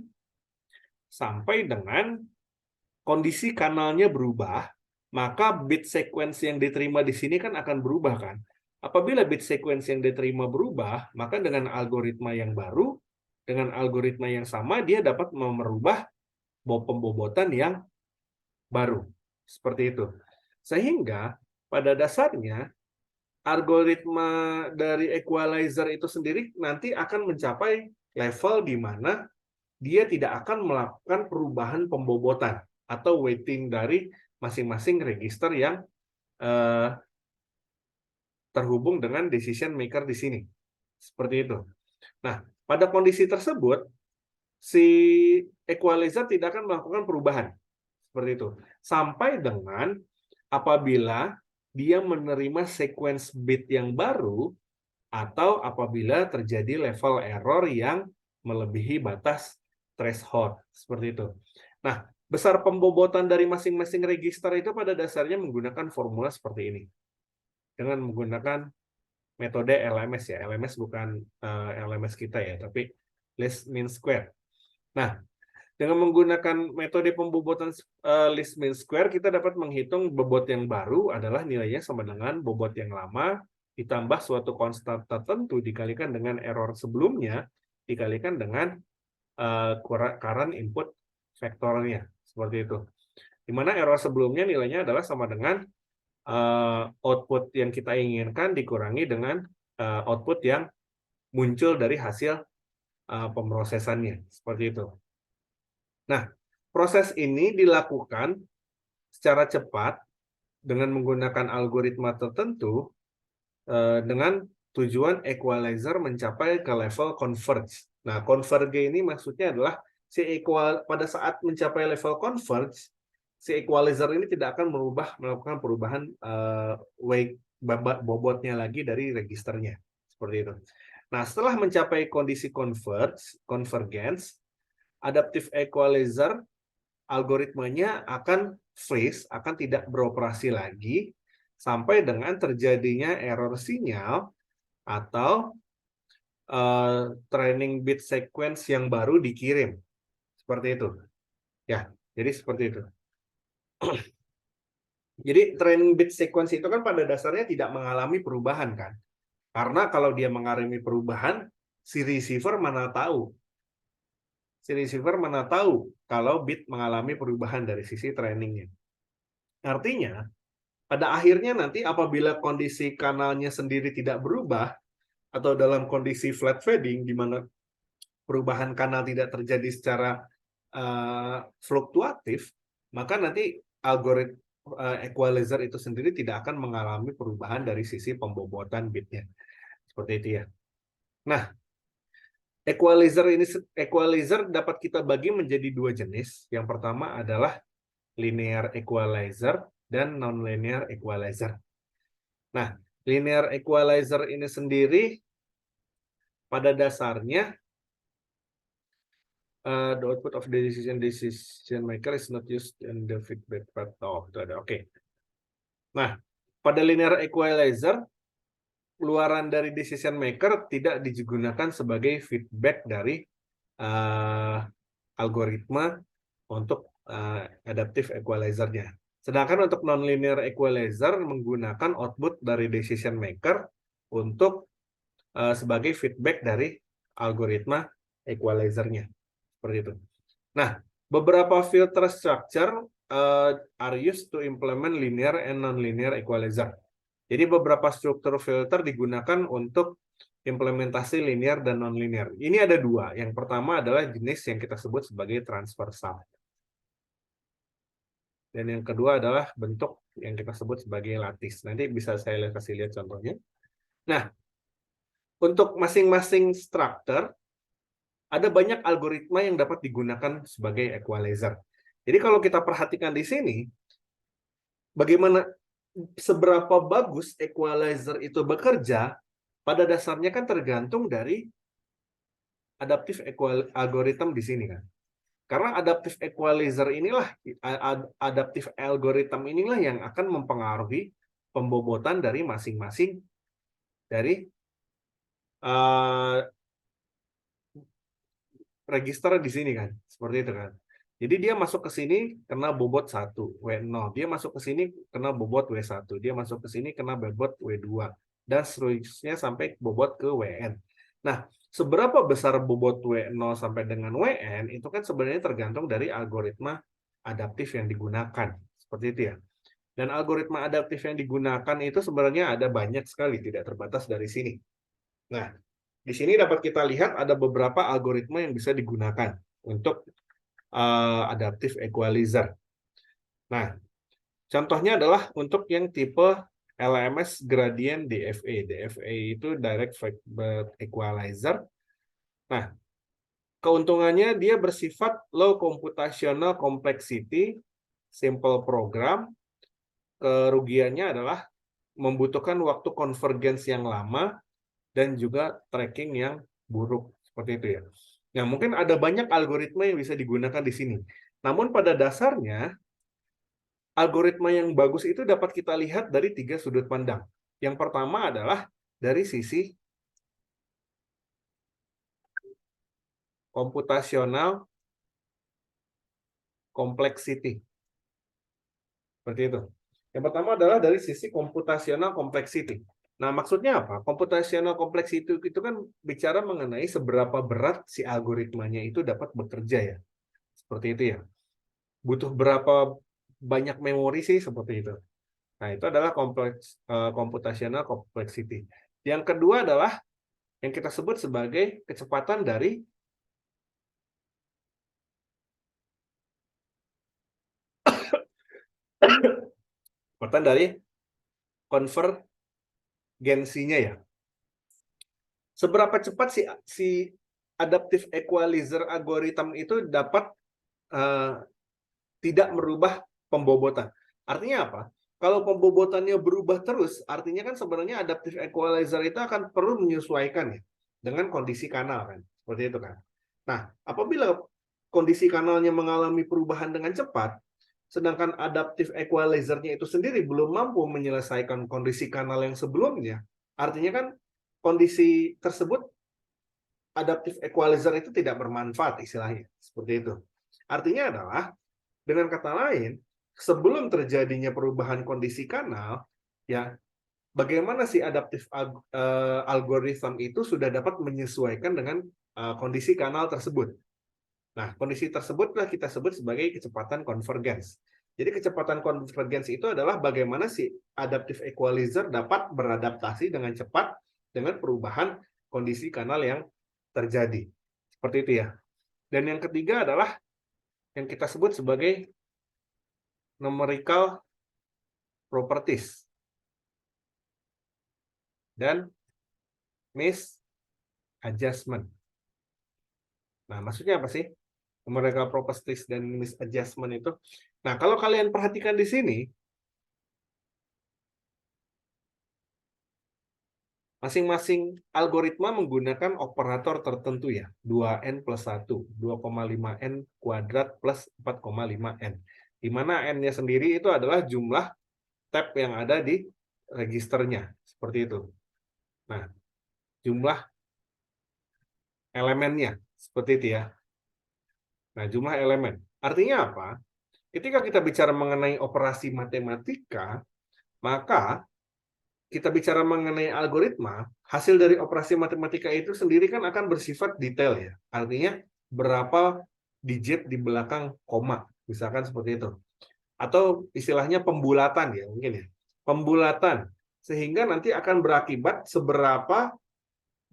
kondisi kanalnya berubah, maka bit sequence yang diterima di sini kan akan berubah kan. Apabila bit sequence yang diterima berubah, maka dengan algoritma yang baru, dengan algoritma yang sama, dia dapat merubah pembobotan yang baru. Seperti itu. Sehingga pada dasarnya algoritma dari equalizer itu sendiri nanti akan mencapai level di mana dia tidak akan melakukan perubahan pembobotan atau weighting dari masing-masing register yang terhubung dengan decision maker di sini. Seperti itu. Nah, pada kondisi tersebut, si equalizer tidak akan melakukan perubahan. Seperti itu. Sampai dengan apabila dia menerima sequence bit yang baru atau apabila terjadi level error yang melebihi batas threshold. Seperti itu. Nah, besar pembobotan dari masing-masing register itu pada dasarnya menggunakan formula seperti ini. Dengan menggunakan metode LMS ya. LMS bukan LMS kita ya, tapi least mean square. Nah, dengan menggunakan metode pembobotan least mean square, kita dapat menghitung bobot yang baru adalah nilainya sama dengan bobot yang lama ditambah suatu konstan tertentu dikalikan dengan error sebelumnya dikalikan dengan current input vektornya. Seperti itu. Di mana error sebelumnya nilainya adalah sama dengan output yang kita inginkan dikurangi dengan output yang muncul dari hasil pemrosesannya. Seperti itu. Nah, proses ini dilakukan secara cepat dengan menggunakan algoritma tertentu dengan tujuan equalizer mencapai ke level converge. Nah, converge ini maksudnya adalah pada saat mencapai level converge, si equalizer ini tidak akan melakukan perubahan weight bobotnya lagi dari registernya. Seperti itu. Nah, setelah mencapai kondisi convergence, adaptive equalizer algoritmanya akan freeze, akan tidak beroperasi lagi sampai dengan terjadinya error sinyal atau training bit sequence yang baru dikirim. Seperti itu. Ya, jadi seperti itu. Jadi training bit sequence itu kan pada dasarnya tidak mengalami perubahan kan. Karena kalau dia mengalami perubahan, si receiver mana tahu kalau bit mengalami perubahan dari sisi trainingnya. Artinya, pada akhirnya nanti apabila kondisi kanalnya sendiri tidak berubah, atau dalam kondisi flat fading, di mana perubahan kanal tidak terjadi secara fluktuatif, maka nanti algoritma equalizer itu sendiri tidak akan mengalami perubahan dari sisi pembobotan bitnya. Seperti itu ya. Nah, equalizer dapat kita bagi menjadi dua jenis. Yang pertama adalah linear equalizer dan non-linear equalizer. Nah, linear equalizer ini sendiri pada dasarnya the output of the decision maker is not used in the feedback part. Oh, itu ada. Oke. Nah, pada linear equalizer keluaran dari decision maker tidak digunakan sebagai feedback dari algoritma untuk adaptive equalizer-nya. Sedangkan untuk non-linear equalizer menggunakan output dari decision maker untuk sebagai feedback dari algoritma equalizer-nya. Seperti itu. Nah, beberapa filter structure are used to implement linear and non-linear equalizer. Jadi beberapa struktur filter digunakan untuk implementasi linear dan non-linear. Ini ada dua. Yang pertama adalah jenis yang kita sebut sebagai transversal. Dan yang kedua adalah bentuk yang kita sebut sebagai lattice. Nanti bisa saya kasih lihat contohnya. Nah, untuk masing-masing struktur, ada banyak algoritma yang dapat digunakan sebagai equalizer. Jadi kalau kita perhatikan di sini, bagaimana seberapa bagus equalizer itu bekerja, pada dasarnya kan tergantung dari adaptive algorithm di sini kan. Karena adaptive equalizer inilah, adaptive algorithm inilah yang akan mempengaruhi pembobotan dari masing-masing dari register di sini kan, seperti itu kan. Jadi dia masuk ke sini kena bobot 1, W0. Dia masuk ke sini kena bobot W1. Dia masuk ke sini kena bobot W2. Dan seterusnya sampai bobot ke WN. Nah, seberapa besar bobot W0 sampai dengan WN, itu kan sebenarnya tergantung dari algoritma adaptif yang digunakan. Seperti itu ya. Dan algoritma adaptif yang digunakan itu sebenarnya ada banyak sekali, tidak terbatas dari sini. Nah, di sini dapat kita lihat ada beberapa algoritma yang bisa digunakan untuk adaptive equalizer. Nah, contohnya adalah untuk yang tipe LMS gradient DFA. DFA itu direct feedback equalizer. Nah, Keuntungannya dia bersifat low computational complexity, simple program. Kerugiannya adalah membutuhkan waktu convergence yang lama dan juga tracking yang buruk, seperti itu ya. Nah, mungkin ada banyak algoritma yang bisa digunakan di sini. Namun pada dasarnya, algoritma yang bagus itu dapat kita lihat dari 3 sudut pandang. Yang pertama adalah dari sisi computational complexity. Seperti itu. Yang pertama adalah dari sisi computational complexity. Nah, maksudnya apa? Computational complexity itu kan bicara mengenai seberapa berat si algoritmanya itu dapat bekerja ya. Seperti itu ya. Butuh berapa banyak memori sih, seperti itu. Nah, itu adalah computational complexity. Yang kedua adalah yang kita sebut sebagai kecepatan dari konvergensinya ya. Seberapa cepat si adaptive equalizer algorithm itu dapat tidak merubah pembobotan. Artinya apa? Kalau pembobotannya berubah terus, artinya kan sebenarnya adaptive equalizer itu akan perlu menyesuaikan ya dengan kondisi kanal kan. Seperti itu kan. Nah, apabila kondisi kanalnya mengalami perubahan dengan cepat, sedangkan adaptive equalizer-nya itu sendiri belum mampu menyelesaikan kondisi kanal yang sebelumnya, artinya kan kondisi tersebut adaptive equalizer itu tidak bermanfaat istilahnya. Seperti itu. Artinya adalah, dengan kata lain, sebelum terjadinya perubahan kondisi kanal, ya bagaimana si adaptive algorithm itu sudah dapat menyesuaikan dengan kondisi kanal tersebut. Nah, kondisi tersebutlah kita sebut sebagai kecepatan convergence. Jadi kecepatan convergence itu adalah bagaimana si adaptive equalizer dapat beradaptasi dengan cepat dengan perubahan kondisi kanal yang terjadi. Seperti itu ya. Dan yang ketiga adalah yang kita sebut sebagai numerical properties dan misadjustment. Nah, maksudnya apa sih? Numerical properties dan misadjustment itu. Nah, kalau kalian perhatikan di sini, masing-masing algoritma menggunakan operator tertentu ya. 2n plus 1, 2,5n kuadrat plus 4,5n. Di mana n-nya sendiri itu adalah jumlah tab yang ada di registernya. Seperti itu. Nah, jumlah elemennya. Seperti itu ya. Nah, jumlah elemen. Artinya apa? Ketika kita bicara mengenai operasi matematika, maka kita bicara mengenai algoritma, hasil dari operasi matematika itu sendiri kan akan bersifat detail ya. Artinya berapa digit di belakang koma, misalkan seperti itu. Atau istilahnya pembulatan ya, mungkin ya. Pembulatan, sehingga nanti akan berakibat seberapa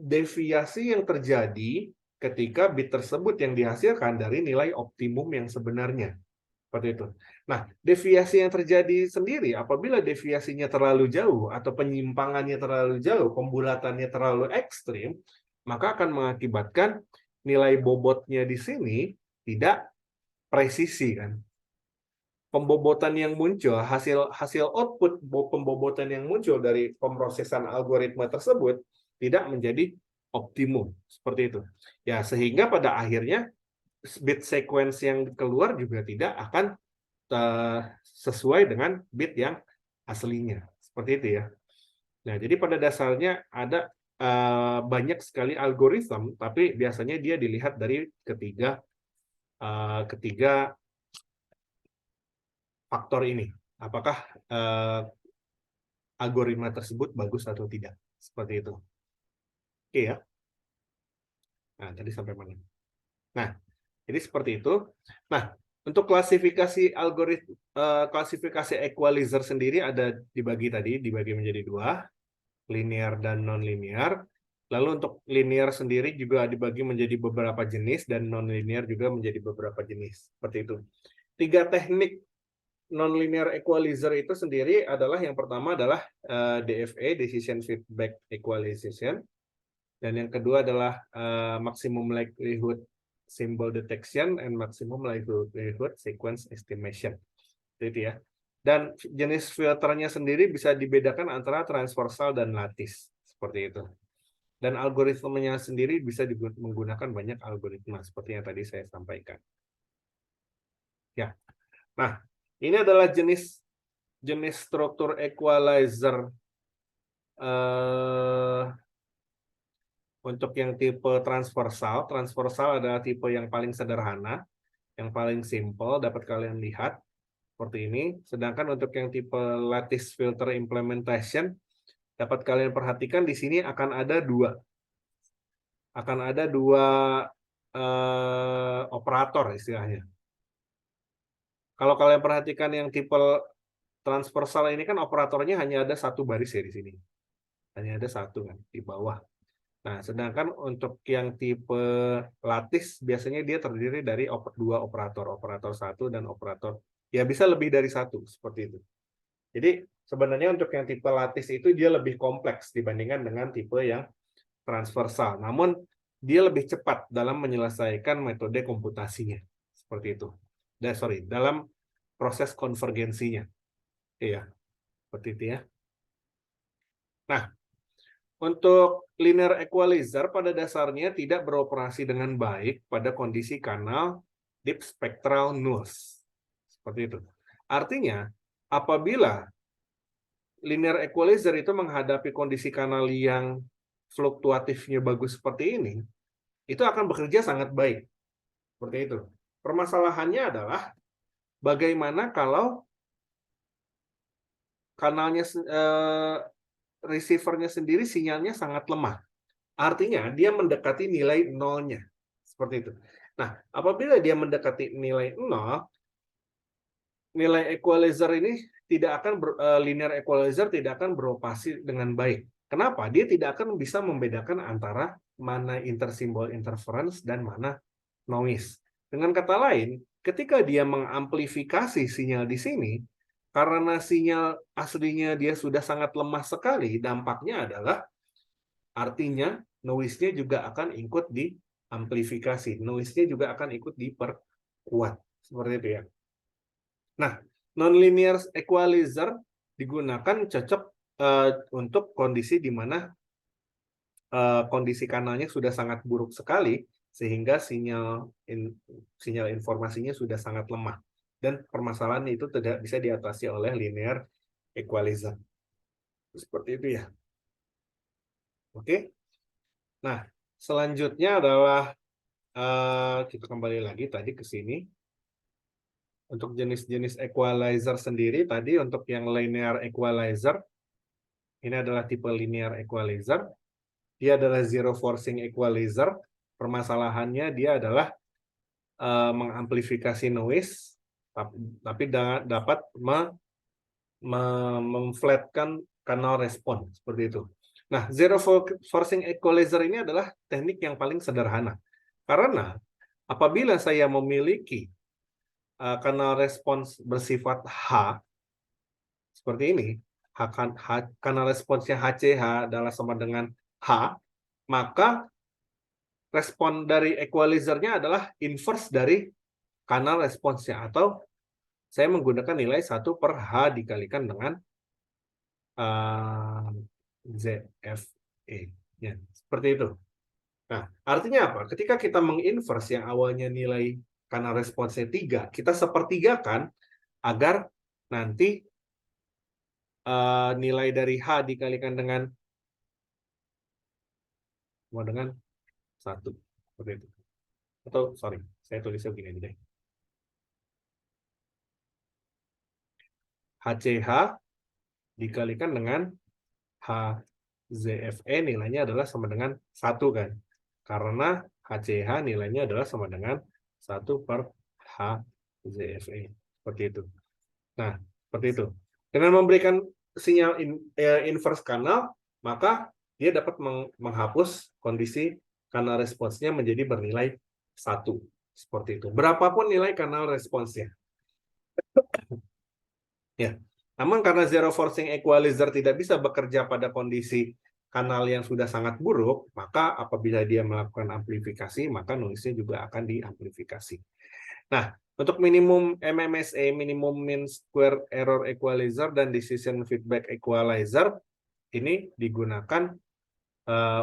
deviasi yang terjadi ketika bit tersebut yang dihasilkan dari nilai optimum yang sebenarnya. Seperti itu. Nah, deviasi yang terjadi sendiri, apabila deviasinya terlalu jauh atau penyimpangannya terlalu jauh, pembulatannya terlalu ekstrim, maka akan mengakibatkan nilai bobotnya di sini tidak presisi kan. Pembobotan yang muncul, hasil output pembobotan yang muncul dari pemrosesan algoritma tersebut tidak menjadi optimum seperti itu. Ya, sehingga pada akhirnya bit sequence yang keluar juga tidak akan sesuai dengan bit yang aslinya. Seperti itu ya. Nah, jadi pada dasarnya ada banyak sekali algoritma, tapi biasanya dia dilihat dari ketiga faktor ini. Apakah algoritma tersebut bagus atau tidak. Seperti itu. Oke ya. Nah, tadi sampai mana? Nah, jadi seperti itu. Nah, untuk klasifikasi klasifikasi equalizer sendiri ada dibagi menjadi 2, linear dan non-linear. Lalu untuk linear sendiri juga dibagi menjadi beberapa jenis dan non-linear juga menjadi beberapa jenis. Seperti itu. 3 teknik non-linear equalizer itu sendiri adalah yang pertama adalah DFE, Decision Feedback Equalization. Dan yang kedua adalah maximum likelihood symbol detection and maximum likelihood sequence estimation. Itu ya. Dan jenis filternya sendiri bisa dibedakan antara transversal dan lattice, seperti itu. Dan algoritmenya sendiri bisa menggunakan banyak algoritma seperti yang tadi saya sampaikan. Ya. Nah, ini adalah jenis struktur equalizer untuk yang tipe transversal. Transversal adalah tipe yang paling sederhana, yang paling simple, dapat kalian lihat seperti ini. Sedangkan untuk yang tipe lattice filter implementation, dapat kalian perhatikan di sini akan ada dua operator istilahnya. Kalau kalian perhatikan yang tipe transversal ini kan operatornya hanya ada satu baris ya di sini. Hanya ada satu kan di bawah. Nah, sedangkan untuk yang tipe lattice biasanya dia terdiri dari dua operator, operator satu dan operator ya bisa lebih dari satu seperti itu. Jadi sebenarnya untuk yang tipe lattice itu dia lebih kompleks dibandingkan dengan tipe yang transversal. Namun dia lebih cepat dalam menyelesaikan metode komputasinya seperti itu. Dalam proses konvergensinya. Iya, seperti itu ya. Nah, untuk linear equalizer pada dasarnya tidak beroperasi dengan baik pada kondisi kanal deep spectral noise. Seperti itu. Artinya, apabila linear equalizer itu menghadapi kondisi kanal yang fluktuatifnya bagus seperti ini, itu akan bekerja sangat baik. Seperti itu. Permasalahannya adalah bagaimana kalau kanalnya receiver-nya sendiri sinyalnya sangat lemah. Artinya dia mendekati nilai nolnya. Seperti itu. Nah, apabila dia mendekati nilai 0, nilai equalizer ini tidak akan linear equalizer tidak akan beroperasi dengan baik. Kenapa? Dia tidak akan bisa membedakan antara mana intersimbol interference dan mana noise. Dengan kata lain, ketika dia mengamplifikasi sinyal di sini, karena sinyal aslinya dia sudah sangat lemah sekali, dampaknya adalah artinya noise-nya juga akan ikut diamplifikasi. Noise-nya juga akan ikut diperkuat. Seperti itu ya. Nah, nonlinear equalizer digunakan cocok untuk kondisi di mana kondisi kanalnya sudah sangat buruk sekali, sehingga sinyal informasinya sudah sangat lemah. Dan permasalahan itu tidak bisa diatasi oleh linear equalizer. Seperti itu ya. Oke. Nah, selanjutnya adalah kita kembali lagi tadi ke sini. Untuk jenis-jenis equalizer sendiri, tadi untuk yang linear equalizer, ini adalah tipe linear equalizer. Dia adalah zero forcing equalizer. Permasalahannya dia adalah mengamplifikasi noise, tapi dapat memflatkan kanal respon seperti itu. Nah, zero forcing equalizer ini adalah teknik yang paling sederhana. Karena apabila saya memiliki kanal respons bersifat H, seperti ini, kanal responsnya HCH adalah sama dengan H, maka respon dari equalizer-nya adalah inverse dari kanal responsnya, atau saya menggunakan nilai 1 per H dikalikan dengan ZFE. Ya, seperti itu. Nah, artinya apa? Ketika kita menginverse yang awalnya nilai kanal responsnya 3, kita sepertigakan agar nanti nilai dari H dikalikan dengan 1. Seperti itu. Atau, sorry, saya tulisnya begini aja deh. HCH dikalikan dengan HZFE nilainya adalah sama dengan 1 kan. Karena HCH nilainya adalah sama dengan 1 per HZFE. Seperti itu. Nah, seperti itu. Dengan memberikan sinyal inverse kanal, maka dia dapat menghapus kondisi kanal responsnya menjadi bernilai 1. Seperti itu. Berapapun nilai kanal responsnya. Ya. Namun karena zero forcing equalizer tidak bisa bekerja pada kondisi kanal yang sudah sangat buruk, maka apabila dia melakukan amplifikasi, maka noise-nya juga akan diamplifikasi. Nah, untuk minimum MMSE, minimum mean square error equalizer dan decision feedback equalizer, ini digunakan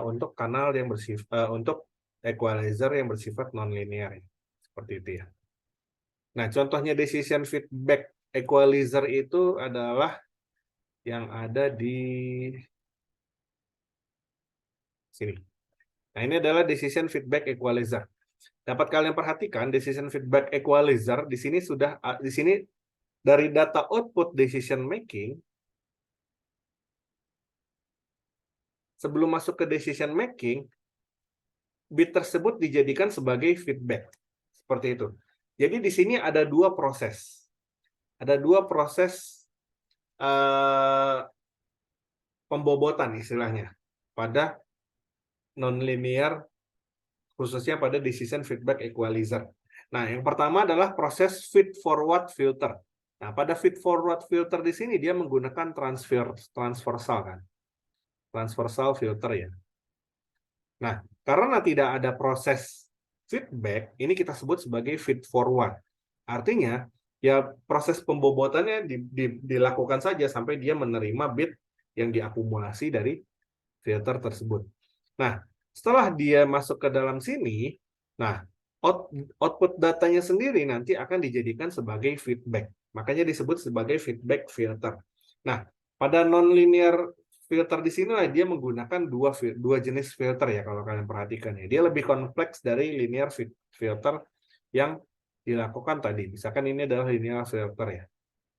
untuk kanal yang bersifat untuk equalizer yang bersifat nonlinear, seperti itu ya. Nah, contohnya decision feedback equalizer itu adalah yang ada di sini. Nah, ini adalah decision feedback equalizer. Dapat kalian perhatikan decision feedback equalizer di sini dari data output decision making sebelum masuk ke decision making, bit tersebut dijadikan sebagai feedback. Seperti itu. Jadi di sini ada dua proses. Ada dua proses pembobotan istilahnya pada nonlinear, khususnya pada decision feedback equalizer. Nah, yang pertama adalah proses feed forward filter. Nah, pada feed forward filter di sini dia menggunakan transversal kan. Transversal filter ya. Nah, karena tidak ada proses feedback, ini kita sebut sebagai feed forward. Artinya, ya proses pembobotannya dilakukan saja sampai dia menerima bit yang diakumulasi dari filter tersebut. Nah, setelah dia masuk ke dalam sini, nah output datanya sendiri nanti akan dijadikan sebagai feedback. Makanya disebut sebagai feedback filter. Nah, pada nonlinear filter di sini dia menggunakan dua jenis filter ya kalau kalian perhatikan ya. Dia lebih kompleks dari linear filter yang dilakukan tadi. Misalkan ini adalah linear filter ya.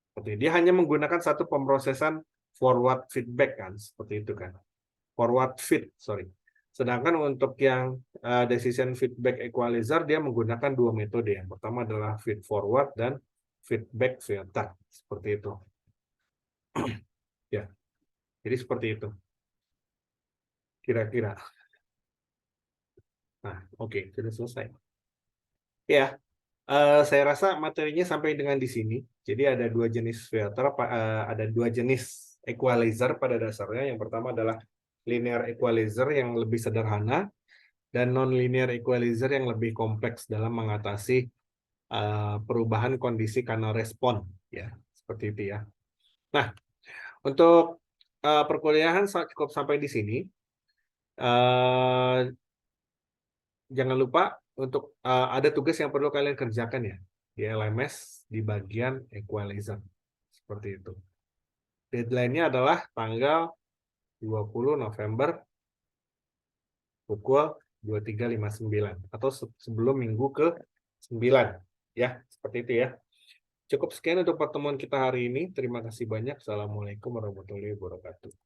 Seperti dia hanya menggunakan satu pemrosesan forward feedback kan, seperti itu kan. Forward feed, sorry. Sedangkan untuk yang decision feedback equalizer dia menggunakan dua metode. Yang pertama adalah feed forward dan feedback filter, seperti itu. Ya. Jadi seperti itu. Kira-kira. Nah, oke, sudah selesai. Ya, saya rasa materinya sampai dengan di sini. Jadi ada dua jenis filter, ada dua jenis equalizer pada dasarnya. Yang pertama adalah linear equalizer yang lebih sederhana dan non-linear equalizer yang lebih kompleks dalam mengatasi perubahan kondisi kanal respon. Ya, seperti itu ya. Nah, untuk perkuliahan cukup sampai di sini. Jangan lupa untuk ada tugas yang perlu kalian kerjakan ya di LMS di bagian equalizer. Seperti itu. Deadline-nya adalah tanggal 20 November pukul 23.59 atau sebelum minggu ke-9 ya, seperti itu ya. Cukup sekian untuk pertemuan kita hari ini. Terima kasih banyak. Assalamualaikum warahmatullahi wabarakatuh.